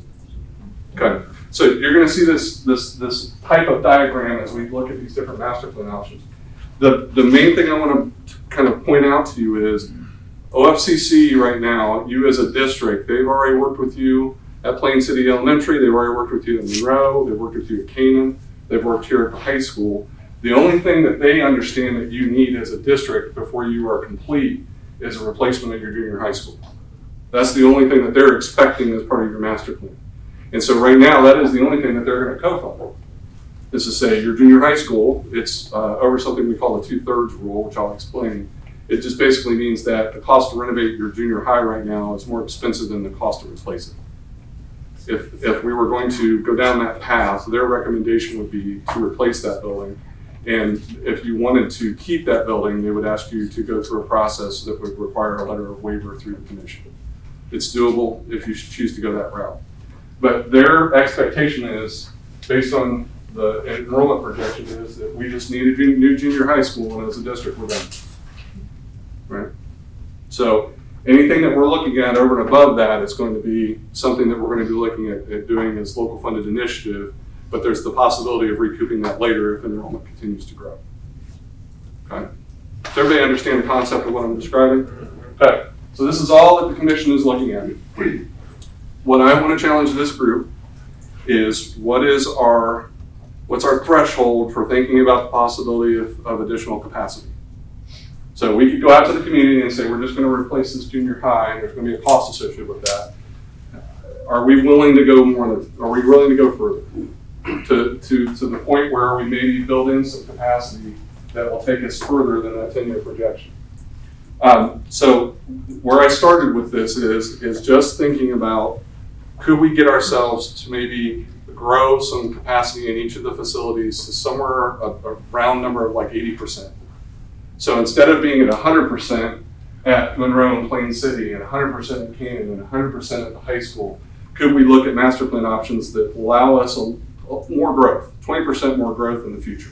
Okay, so you're gonna see this type of diagram as we look at these different master plan options. The main thing I wanna kind of point out to you is OFCC right now, you as a district, they've already worked with you at Plain City Elementary, they've already worked with you at Monroe, they've worked with you at Canaan, they've worked here at the high school. The only thing that they understand that you need as a district before you are complete is a replacement of your junior high school. That's the only thing that they're expecting as part of your master plan. And so right now, that is the only thing that they're gonna co-fund. Is to say your junior high school, it's over something we call the 2/3 rule, which I'll explain. It just basically means that the cost to renovate your junior high right now is more expensive than the cost to replace it. If we were going to go down that path, their recommendation would be to replace that building. And if you wanted to keep that building, they would ask you to go through a process that would require a letter of waiver through the commission. It's doable if you choose to go that route. But their expectation is, based on the enrollment projection, is that we just need a new junior high school, and as a district, we're done. Right? So anything that we're looking at over and above that is going to be something that we're going to be looking at doing as local funded initiative, but there's the possibility of recouping that later if enrollment continues to grow. Okay? Does everybody understand the concept of what I'm describing? Okay, so this is all that the commission is looking at. What I want to challenge this group is what's our threshold for thinking about the possibility of additional capacity? So we could go out to the community and say, we're just going to replace this junior high, and there's going to be a cost associated with that. Are we willing to go are we willing to go further? To the point where we maybe build in some capacity that will take us further than that 10-year projection. So where I started with this is just thinking about, could we get ourselves to maybe grow some capacity in each of the facilities to somewhere a round number of like 80%. So instead of being at 100% at Monroe and Plain City and 100% at Canaan and 100% at the high school, could we look at master plan options that allow us more growth, 20% more growth in the future?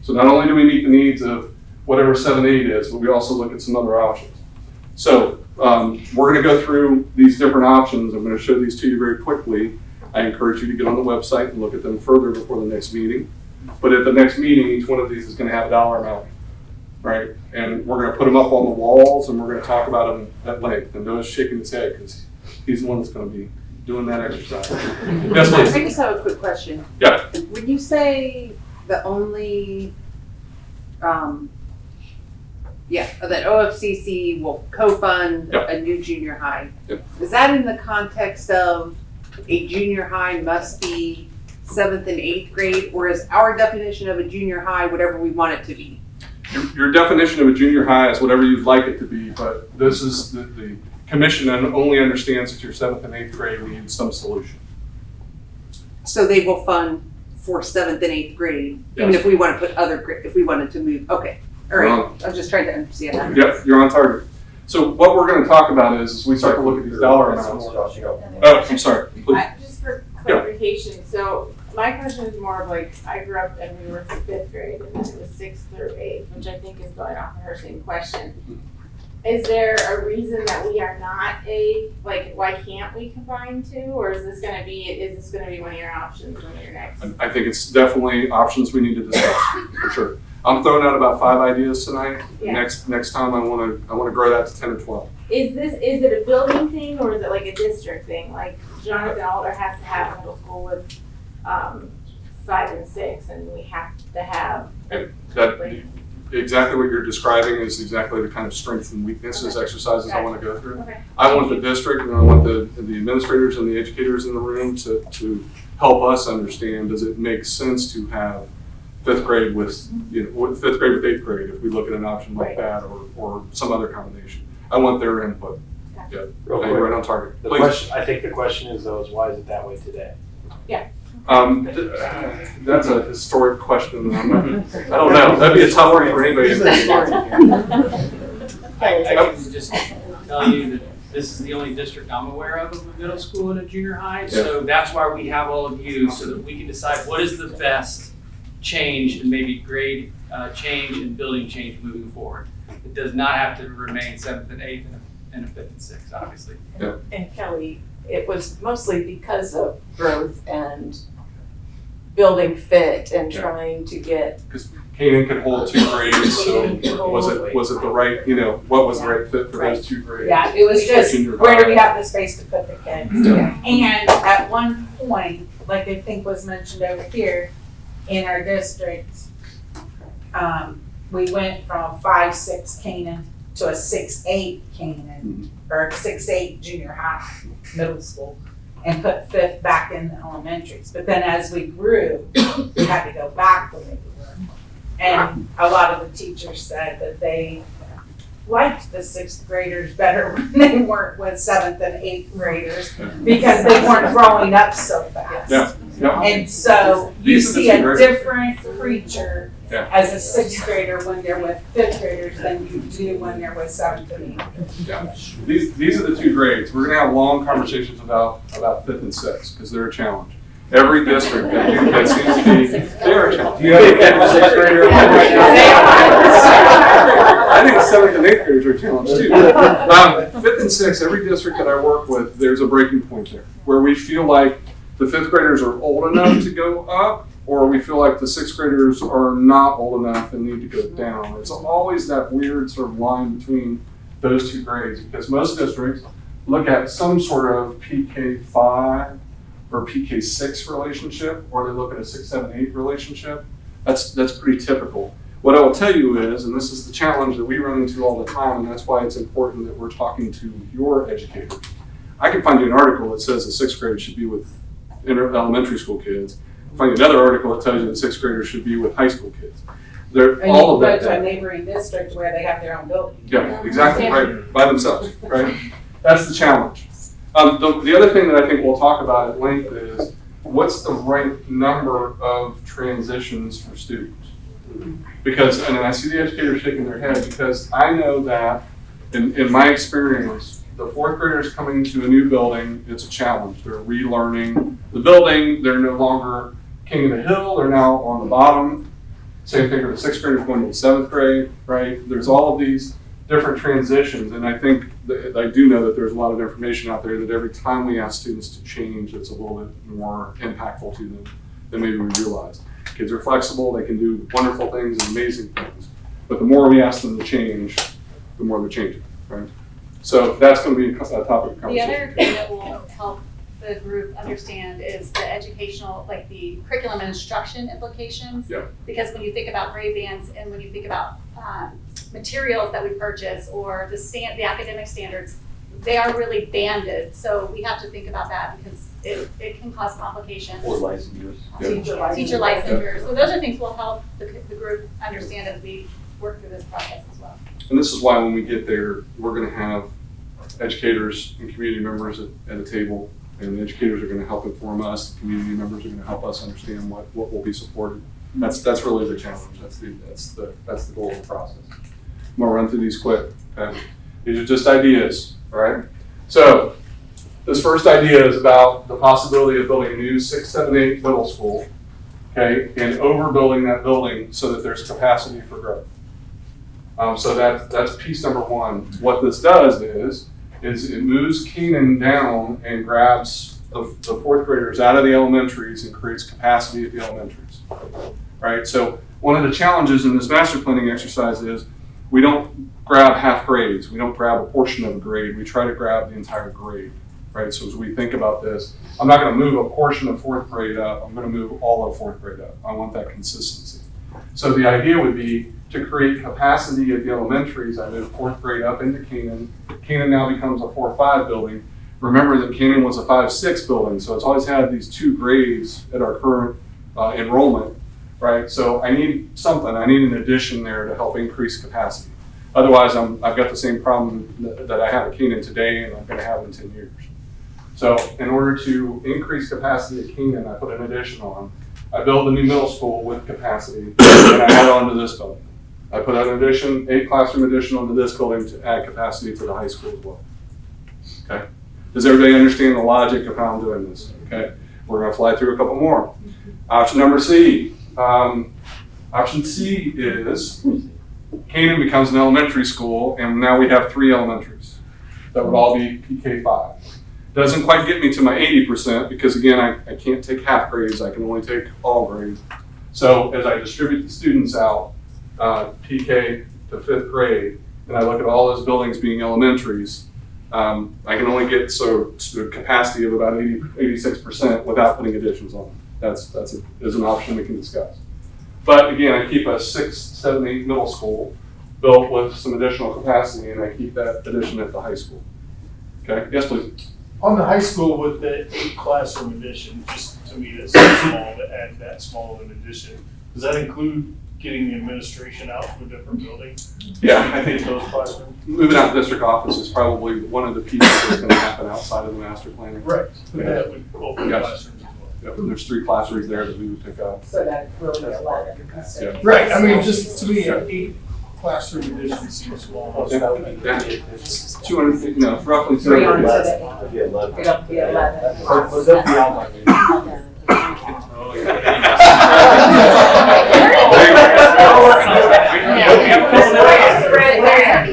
So not only do we meet the needs of whatever 7-8 is, but we also look at some other options. So we're going to go through these different options. I'm going to show these to you very quickly. I encourage you to get on the website and look at them further before the next meeting. But at the next meeting, each one of these is going to have a dollar amount, right? And we're going to put them up on the walls, and we're going to talk about them at length. And Noah's shaking his head because he's the one that's going to be doing that exercise. Yes, please. I just have a quick question. Yeah. When you say the only, that OFCC will co-fund a new junior high, is that in the context of a junior high must be 7th and 8th grade, or is our definition of a junior high whatever we want it to be? Your definition of a junior high is whatever you'd like it to be, but this is the commission only understands that your 7th and 8th grade needs some solution. So they will fund for 7th and 8th grade, even if we want to put if we wanted to move. Okay, all right. I'm just trying to understand that. Yep, you're on target. So what we're going to talk about is we start to look at these dollar amounts. Oh, I'm sorry. Just for clarification, so my question is more of like, I grew up and we were 5th grade and then it was 6th through 8th, which I think is going off of her same question. Is there a reason that we are not why can't we combine two? Or is this gonna be one of your options when you're next? I think it's definitely options we need to discuss, for sure. I'm throwing out about 5 ideas tonight. Yeah. Next time I want to grow that to 10 or 12. Is it a building thing or is it like a district thing? Like Jonathan Alder has to have middle school with 5 and 6, and we have to have Exactly what you're describing is exactly the kind of strengths and weaknesses exercises I want to go through. Okay. I want the district and I want the administrators and the educators in the room to help us understand, does it make sense to have 5th grade with 5th grade with 8th grade if we look at an option like that or some other combination. I want their input. Okay. Real Hey, right quick, on target. the Please. question, I think the question is though, is why is it that way today? That's a historic question. I don't know. That'd be a tough one for anybody. I can just tell you that this is the only district I'm aware of a middle school and a junior high. So that's why we have all of you, so that we can decide what is the best change and maybe grade change and building change moving forward. It does not have to remain 7th and 8th and a 5th and 6th, obviously. And Kelly, it was mostly because of growth and building fit and trying to get. Because Canaan could hold 2 grades, so was it the right, what was the right fit for those 2 grades? Yeah, it was just, Junior where do high. we have the space to put the kids? Yeah. And at one point, like I think was mentioned over here, in our district, we went from a 5-6 Canaan to a 6-8 Canaan, or a 6-8 junior high, middle school, and put 5th back in the elementaries. But then as we grew, we had to go back the way we were. And a lot of the teachers said that they liked the 6th graders better when they weren't with 7th and 8th graders because they weren't growing up so fast. Yeah. And so you These are the see two a graders. different creature Yeah. as a 6th grader when they're with 5th graders than you do when they're with 7th and 8th. Yeah. These are the 2 grades. We're gonna have long conversations about 5th and 6th, because they're a challenge. Every district that seems to be, they're a challenge. You have a 5th and 6th grader right now? I think 7th and 8th graders are a challenge too. 5th and 6th, every district that I work with, there's a breaking point there, where we feel like the 5th graders are old enough to go up, or we feel like the 6th graders are not old enough and need to go down. It's always that weird sort of line between those 2 grades, because most districts look at some sort of PK5 or PK6 relationship, or they look at a 6, 7, 8 relationship. That's pretty typical. What I will tell you is, and this is the challenge that we run into all the time, and that's why it's important that we're talking to your educators. I can find you an article that says the 6th grade should be with elementary school kids. Find another article that tells you that 6th graders should be with high school kids. They're And all of you can that. go to a neighboring district where they have their own building. Yeah, exactly, right, by themselves, right? That's the challenge. The other thing that I think we'll talk about at length is, what's the right number of transitions for students? Because, and I see the educators shaking their head, because I know that in my experience, the 4th graders coming to a new building, it's a challenge. They're relearning the building, they're no longer king of the hill, they're now on the bottom. Same thing for the 6th graders going to the 7th grade, right? There's all of these different transitions, and I think that I do know that there's a lot of information out there that every time we ask students to change, it's a little bit more impactful to them than maybe we realize. Kids are flexible, they can do wonderful things and amazing things, but the more we ask them to change, the more they're changing, right? So that's going to be a topic of conversation. The other thing that will help the group understand is the educational, like the curriculum and instruction implications. Yeah. Because when you think about grade bands and when you think about materials that we purchase or the academic standards, they are really banded. So we have to think about that, because it can cause complications. Or licensures. Teacher licensures. So those are things will help the group understand as we work through this process as well. And this is why when we get there, we're going to have educators and community members at a table, and the educators are going to help inform us, the community members are going to help us understand what will be supported. That's really the challenge. That's the goal of the process. I'm going to run through these quick. Okay? These are just ideas, all right? So this first idea is about the possibility of building a new 6, 7, 8 middle school, okay, and overbuilding that building so that there's capacity for growth. So that's piece number 1. What this does is it moves Canaan down and grabs the 4th graders out of the elementaries and creates capacity at the elementaries, right? So one of the challenges in this master planning exercise is we don't grab half grades. We don't grab a portion of a grade. We try to grab the entire grade, right? So as we think about this, I'm not going to move a portion of 4th grade up. I'm going to move all of 4th grade up. I want that consistency. So the idea would be to create capacity at the elementaries. I move 4th grade up into Canaan. Canaan now becomes a 4-5 building. Remember that Canaan was a 5-6 building, so it's always had these 2 grades at our current enrollment, right? So I need something. I need an addition there to help increase capacity. Otherwise, I've got the same problem that I have at Canaan today and I'm gonna have in 10 years. So in order to increase capacity at Canaan, I put an addition on. I built a new middle school with capacity and I add on to this building. I put an addition, 8 classroom addition onto this building to add capacity to the high school as well. Okay. Does everybody understand the logic of how I'm doing this? Okay. We're gonna fly through a couple more. Option number C. Option C is Canaan becomes an elementary school and now we have 3 elementaries. That would all be PK5. Doesn't quite get me to my 80% because again, I can't take half grades, I can only take all grades. So as I distribute the students out, PK to 5th grade, and I look at all those buildings being elementaries, I can only get to a capacity of about 86% without putting additions on. That's an option we can discuss. But again, I keep a 6, 7, 8 middle school built with some additional capacity, and I keep that addition at the high school. Okay, yes, please. On the high school with the 8 classroom addition, just to me that's so small to add that small of an addition, does that include getting the administration out to a different building? Yeah, I think those classrooms. moving out district office is probably one of the pieces that's going to happen outside of the master planning. Right, but that would open Yes. classrooms as well. Yep, there's 3 classrooms there that we would pick up. So that really be 11. Yeah. Right, I mean, just to me, 8 classroom addition seems small. Yeah. 200, no, roughly 300 200. today. It'd be 11. It'll be 11. But they'll be out by noon.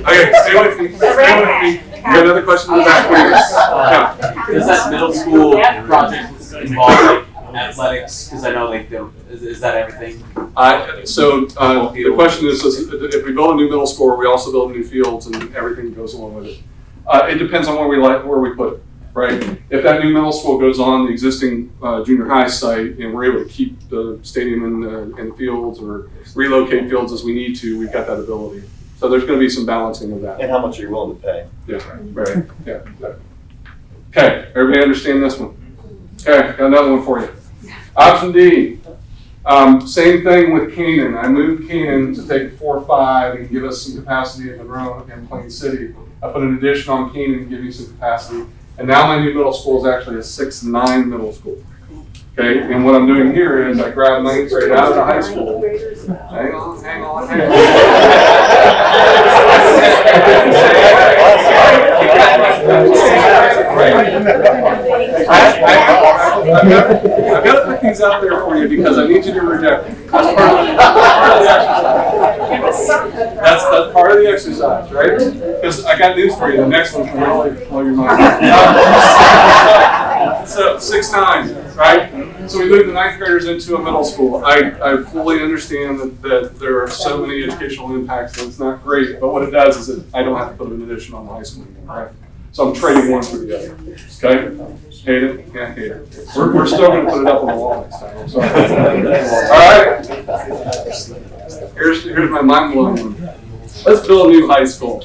Okay, stay with me. Stay with me. You got another question in the back, please? Does that middle school project involve like athletics? Because I know like is that everything? The question is if we build a new middle school, we also build new fields and everything goes along with it. It depends on where we put it, right? If that new middle school goes on the existing junior high site and we're able to keep the stadium and the fields or relocate fields as we need to, we've got that ability. So there's going to be some balancing of that. And how much are you willing to pay? Yeah, right. Yeah. Exactly. Okay, everybody understand this one? Okay, got another one for you. Option D. Same thing with Canaan. I moved Canaan to take 4-5 and give us some capacity in Monroe and Plain City. I put an addition on Canaan to give me some capacity. And now my new middle school is actually a 6-9 middle school. Okay, and what I'm doing here is I grab 9th grade out of the high school. Hang on. I've got to put these out there for you because I need you to reject them. That's part of the exercise, right? Because I got news for you. The next one can really blow your mind. So 6-9, right? So we moved the 9th graders into a middle school. I fully understand that there are so many educational impacts and it's not great, but what it does is that I don't have to put an addition on the high school anymore, right? So I'm trading one for the other. Okay? Hate it? Can't hate it. We're still going to put it up on the wall next time. I'm sorry. All right. Here's my mind blowing one. Let's build a new high school.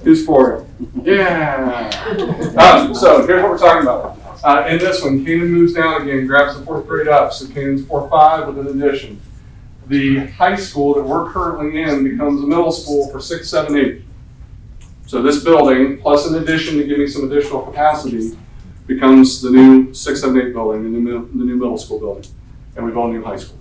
Who's for it? Yeah. So here's what we're talking about. In this one, Canaan moves down again, grabs the 4th grade up. So Canaan's 4-5 with an addition. The high school that we're currently in becomes a middle school for 6, 7, 8. So this building, plus an addition to give me some additional capacity, becomes the new 6, 7, 8 building, the new middle school building. And we build a new high school.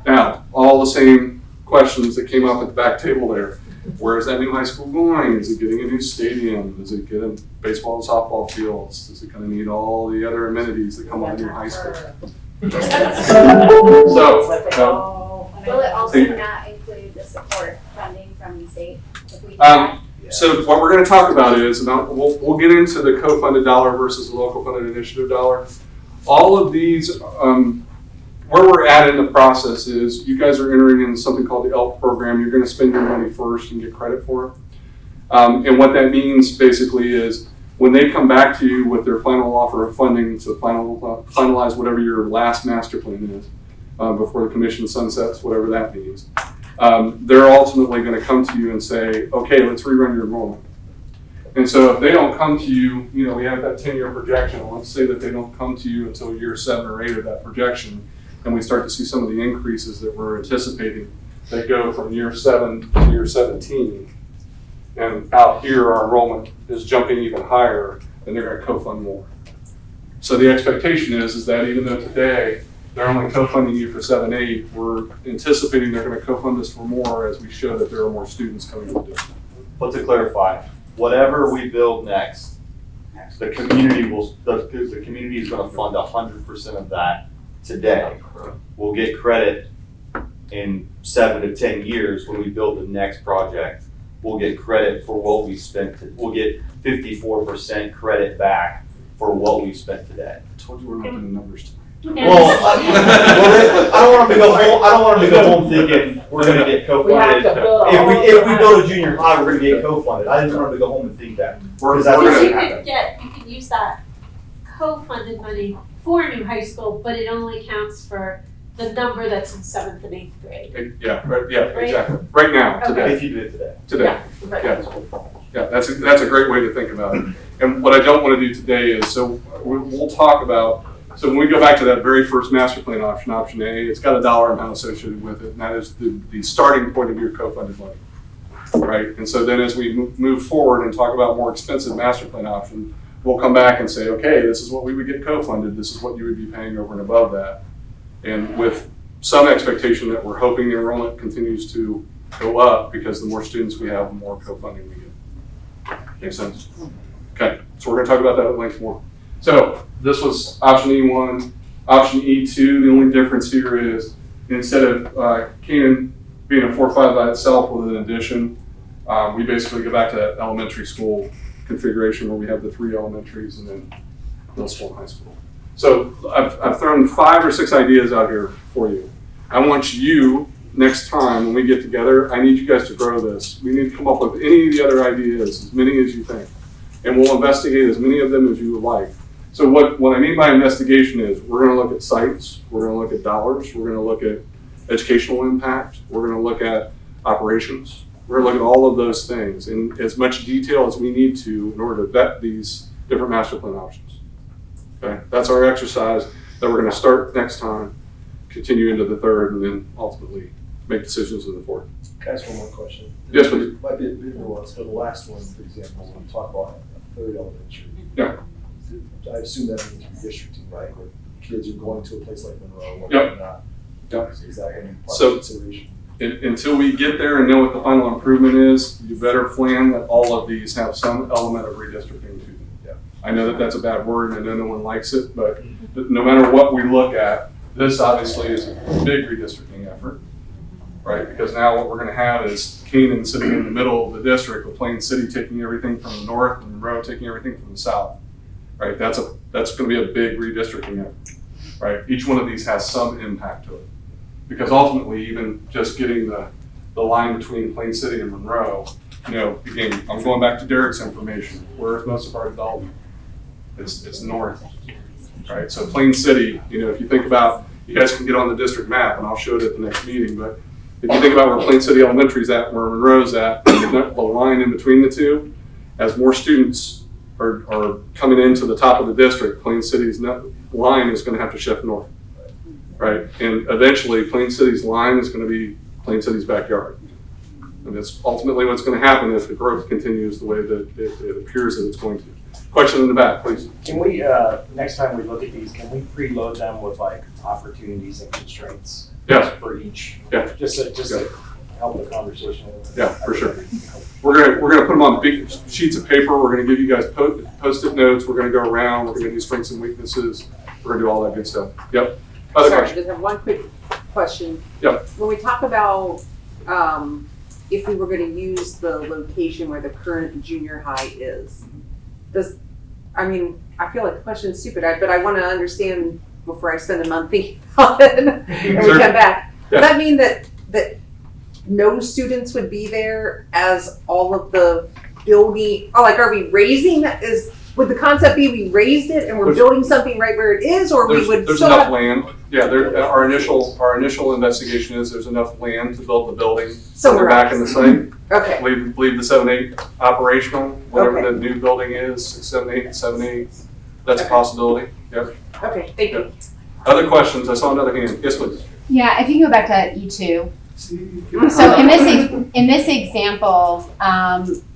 Now, all the same questions that came up at the back table there. Where is that new high school going? Is it getting a new stadium? Is it getting baseball and softball fields? Is it going to need all the other amenities that come with a new high school? Will it also not include the support funding from the state? If we So what we're going to talk about is, we'll get into the co-funded dollar versus the local funded initiative dollar. All of these, where we're at in the process is you guys are entering in something called the ELP program. You're going to spend your money first and get credit for it. And what that means basically is when they come back to you with their final offer of funding to finalize whatever your last master plan is before the commission sunsets, whatever that means, they're ultimately going to come to you and say, okay, let's rerun your enrollment. And so if they don't come to you, we have that 10-year projection. Let's say that they don't come to you until year 7 or 8 of that projection, and we start to see some of the increases that we're anticipating. they go from year 7 to year 17. And out here, our enrollment is jumping even higher, then they're gonna co-fund more. So the expectation is that even though today they're only co-funding you for 7-8, we're anticipating they're gonna co-fund us for more as we show that there are more students coming to the district. But to clarify, whatever we build next, the community the community is gonna fund 100% of that today. We'll get credit in 7 to 10 years when we build the next project. We'll get credit for what we spent, we'll get 54% credit back for what we spent today. I told you we're not doing numbers tonight. Well, I don't want them to go home, I don't want them to go home thinking we're gonna get We have co-funded. to build. If we build a junior high, we're gonna get co-funded. I didn't want them to go home and think that. Because that's We're not You gonna could happen. you could use that co-funded money for a new high school, but it only counts for the number that's in 7th and 8th grade. Yeah, yeah, Right? exactly. Right now, today. If you did it today. Today. Yeah, right. Yeah, that's a great way to think about it. And what I don't want to do today is, so we'll talk about, so when we go back to that very first master plan option, option A, it's got a dollar amount associated with it, and that is the starting point of your co-funded money, right? And so then as we move forward and talk about more expensive master plan option, we'll come back and say, okay, this is what we would get co-funded, this is what you would be paying over and above that. And with some expectation that we're hoping the enrollment continues to go up because the more students we have, the more co-funding we get. Makes sense? Okay, so we're gonna talk about that at length more. So this was option E1. Option E2, the only difference here is instead of Canaan being a 4-5 by itself with an addition, we basically go back to that elementary school configuration where we have the 3 elementaries and then middle school and high school. So I've thrown 5 or 6 ideas out here for you. I want you, next time when we get together, I need you guys to grow this. We need to come up with any of the other ideas, as many as you think. And we'll investigate as many of them as you would like. So what I mean by investigation is we're gonna look at sites, we're gonna look at dollars, we're gonna look at educational impact, we're gonna look at operations. We're gonna look at all of those things in as much detail as we need to in order to vet these different master plan options. Okay, that's our exercise that we're gonna start next time, continue into the 3rd, and then ultimately make decisions in the 4th. Can I ask one more question? Yes, please. Might be a bit nuanced, but the last one, for example, when we talk about a 3rd elementary. Yeah. I assume that means redistricting, right, where kids are going to a place like Monroe, or Yep. not. Yep. Is that gonna be part So- of consideration? Until we get there and know what the final improvement is, you better plan that all of these have some element of redistricting to them. Yeah. I know that that's a bad word and I know no one likes it, but no matter what we look at, this obviously is a big redistricting effort, right? Because now what we're gonna have is Canaan sitting in the middle of the district with Plain City taking everything from the north and Monroe taking everything from the south, right? That's gonna be a big redistricting effort, right? Each one of these has some impact to it. Because ultimately, even just getting the line between Plain City and Monroe, you know, again, I'm going back to Derek's information. Where's most of our development? It's north, right? So Plain City, you know, if you think about, you guys can get on the district map and I'll show it at the next meeting, but if you think about where Plain City Elementary is at, where Monroe's at, the line in between the two, as more students are coming into the top of the district, Plain City's line is gonna have to shift north. Right, and eventually Plain City's line is going to be Plain City's backyard. And that's ultimately what's going to happen if the growth continues the way that it appears that it's going to. Question in the back, please. Can we, next time we look at these, can we preload them with like opportunities and constraints? Yes. For each? Yeah. Just to help the conversation. Yeah, for sure. We're gonna put them on big sheets of paper. We're gonna give you guys post-it notes. We're gonna go around. We're gonna do strengths and weaknesses. We're gonna do all that good stuff. Yep. Other Sorry, I questions? just have one quick question. Yep. When we talk about, if we were gonna use the location where the current junior high is, I feel like the question is stupid, but I wanna understand before I spend a month thinking about it and we Sure. come back. Yeah. Does that mean that no students would be there as all of the building, are we raising that? Would the concept be we raised it and we're building something right where it is, or we would There's still enough have? land. Yeah, our initial investigation is there's enough land to build the building. Somewhere We're back in the site. Okay. Leave the 7-8 operational, whatever Okay. the new building is, 6-7-8, 7-8. That's a possibility. Yep. Okay, thank you. Other questions? I saw another hand. Yes, please. Yeah, if you can go back to E2. See? So in this example,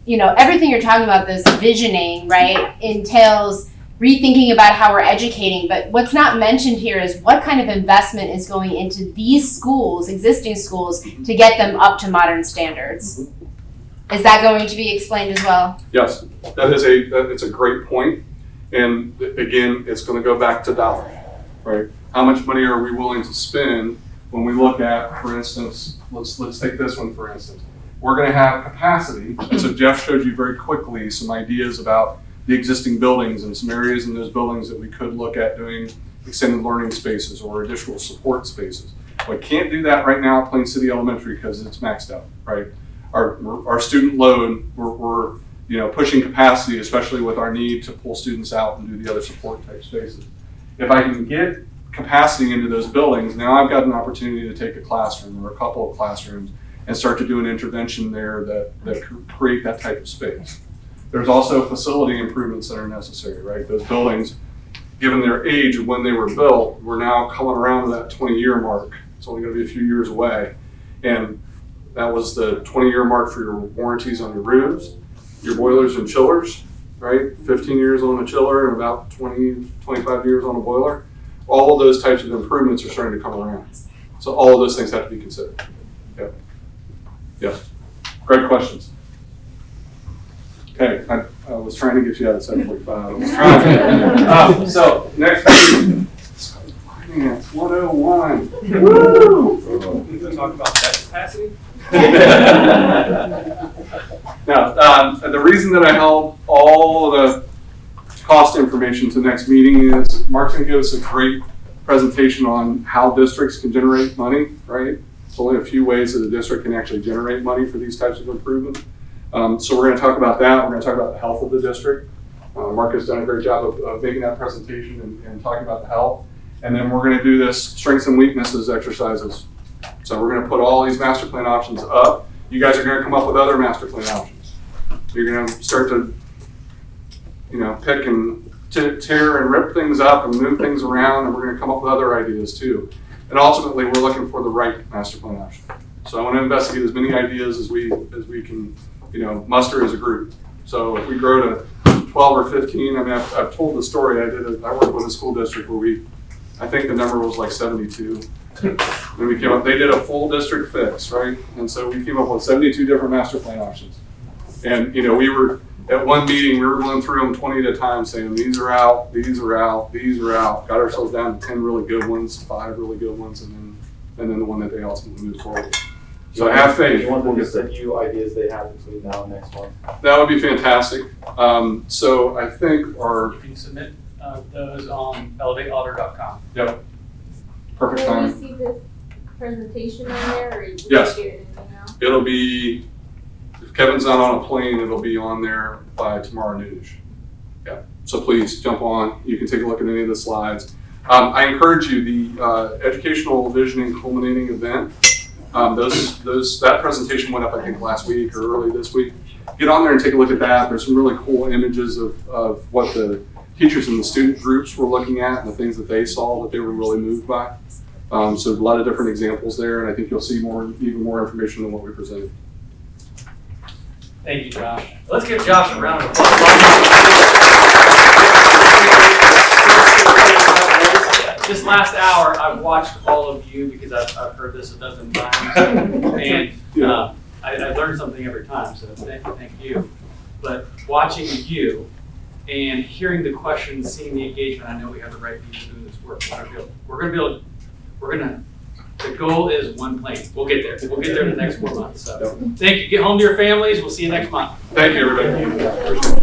you know, everything you're talking about, this visioning, right, entails rethinking about how we're educating, but what's not mentioned here is what kind of investment is going into these schools, existing schools, to get them up to modern standards. Is that going to be explained as well? Yes, it's a great point. And again, it's gonna go back to dollar, right? How much money are we willing to spend when we look at, for instance, let's take this one for instance. We're gonna have capacity, and so Jeff showed you very quickly some ideas about the existing buildings and some areas in those buildings that we could look at doing extended learning spaces or additional support spaces. We can't do that right now at Plain City Elementary because it's maxed out, right? Our student load, we're you know, pushing capacity, especially with our need to pull students out and do the other support type spaces. If I can get capacity into those buildings, now I've got an opportunity to take a classroom or a couple of classrooms and start to do an intervention there that create that type of space. There's also facility improvements that are necessary, right? Those buildings, given their age of when they were built, we're now coming around to that 20-year mark. It's only gonna be a few years away. And that was the 20-year mark for your warranties on your roofs, your boilers and chillers, right? 15 years on a chiller and about 20, 25 years on a boiler. All of those types of improvements are starting to come around. So all of those things have to be considered. Yep. Yes. Great questions. Okay, I was trying to get you out at 7:45. I was trying. So next week, Finance 101. Woo! We're gonna talk about debt capacity. Now, the reason that I held all the cost information to the next meeting is Mark's gonna give us a great presentation on how districts can generate money, right? There's only a few ways that a district can actually generate money for these types of improvements. So we're gonna talk about that. We're gonna talk about the health of the district. Mark has done a great job of making that presentation and talking about the health. And then we're gonna do this strengths and weaknesses exercises. So we're gonna put all these master plan options up. You guys are gonna come up with other master plan options. You're gonna start to, you know, pick and tear and rip things up and move things around, and we're gonna come up with other ideas too. And ultimately, we're looking for the right master plan option. So I wanna investigate as many ideas as we can, you know, muster as a group. So if we grow to 12 or 15, I mean, I've told the story. I worked with a school district where I think the number was like 72. And we came up, they did a full district fix, right? And so we came up with 72 different master plan options. And, you know, we were, at one meeting, we were going through them 20 at a time saying, these are out, these are out, these are out. Got ourselves down to 10 really good ones, 5 really good ones, and then the one that they ultimately moved forward. So I have faith. You want them to send you ideas they have between now and next month? That would be fantastic. So I think You can submit those on elevateauditor.com. Yep. Perfect Will we time. see this presentation on there, or will you Yes. get it in email? It'll be, if Kevin's not on a plane, it'll be on there by tomorrow noonish. Yeah, so please jump on. You can take a look at any of the slides. I encourage you, the educational visioning culminating event, that presentation went up, I think, last week or early this week. Get on there and take a look at that. There's some really cool images of what the teachers and the student groups were looking at and the things that they saw that they were really moved by. So a lot of different examples there, and I think you'll see even more information than what we presented. Thank you, Josh. Let's give Josh a round of applause. This last hour, I've watched all of you because I've heard this a dozen times, and I learn something every time, so thank you. But watching you and hearing the questions, seeing the engagement, I know we have the right people doing this work. The goal is one plane. We'll get there. We'll get there in the next 4 months. So thank you. Get home to your families. We'll see you next month. Thank you, everybody.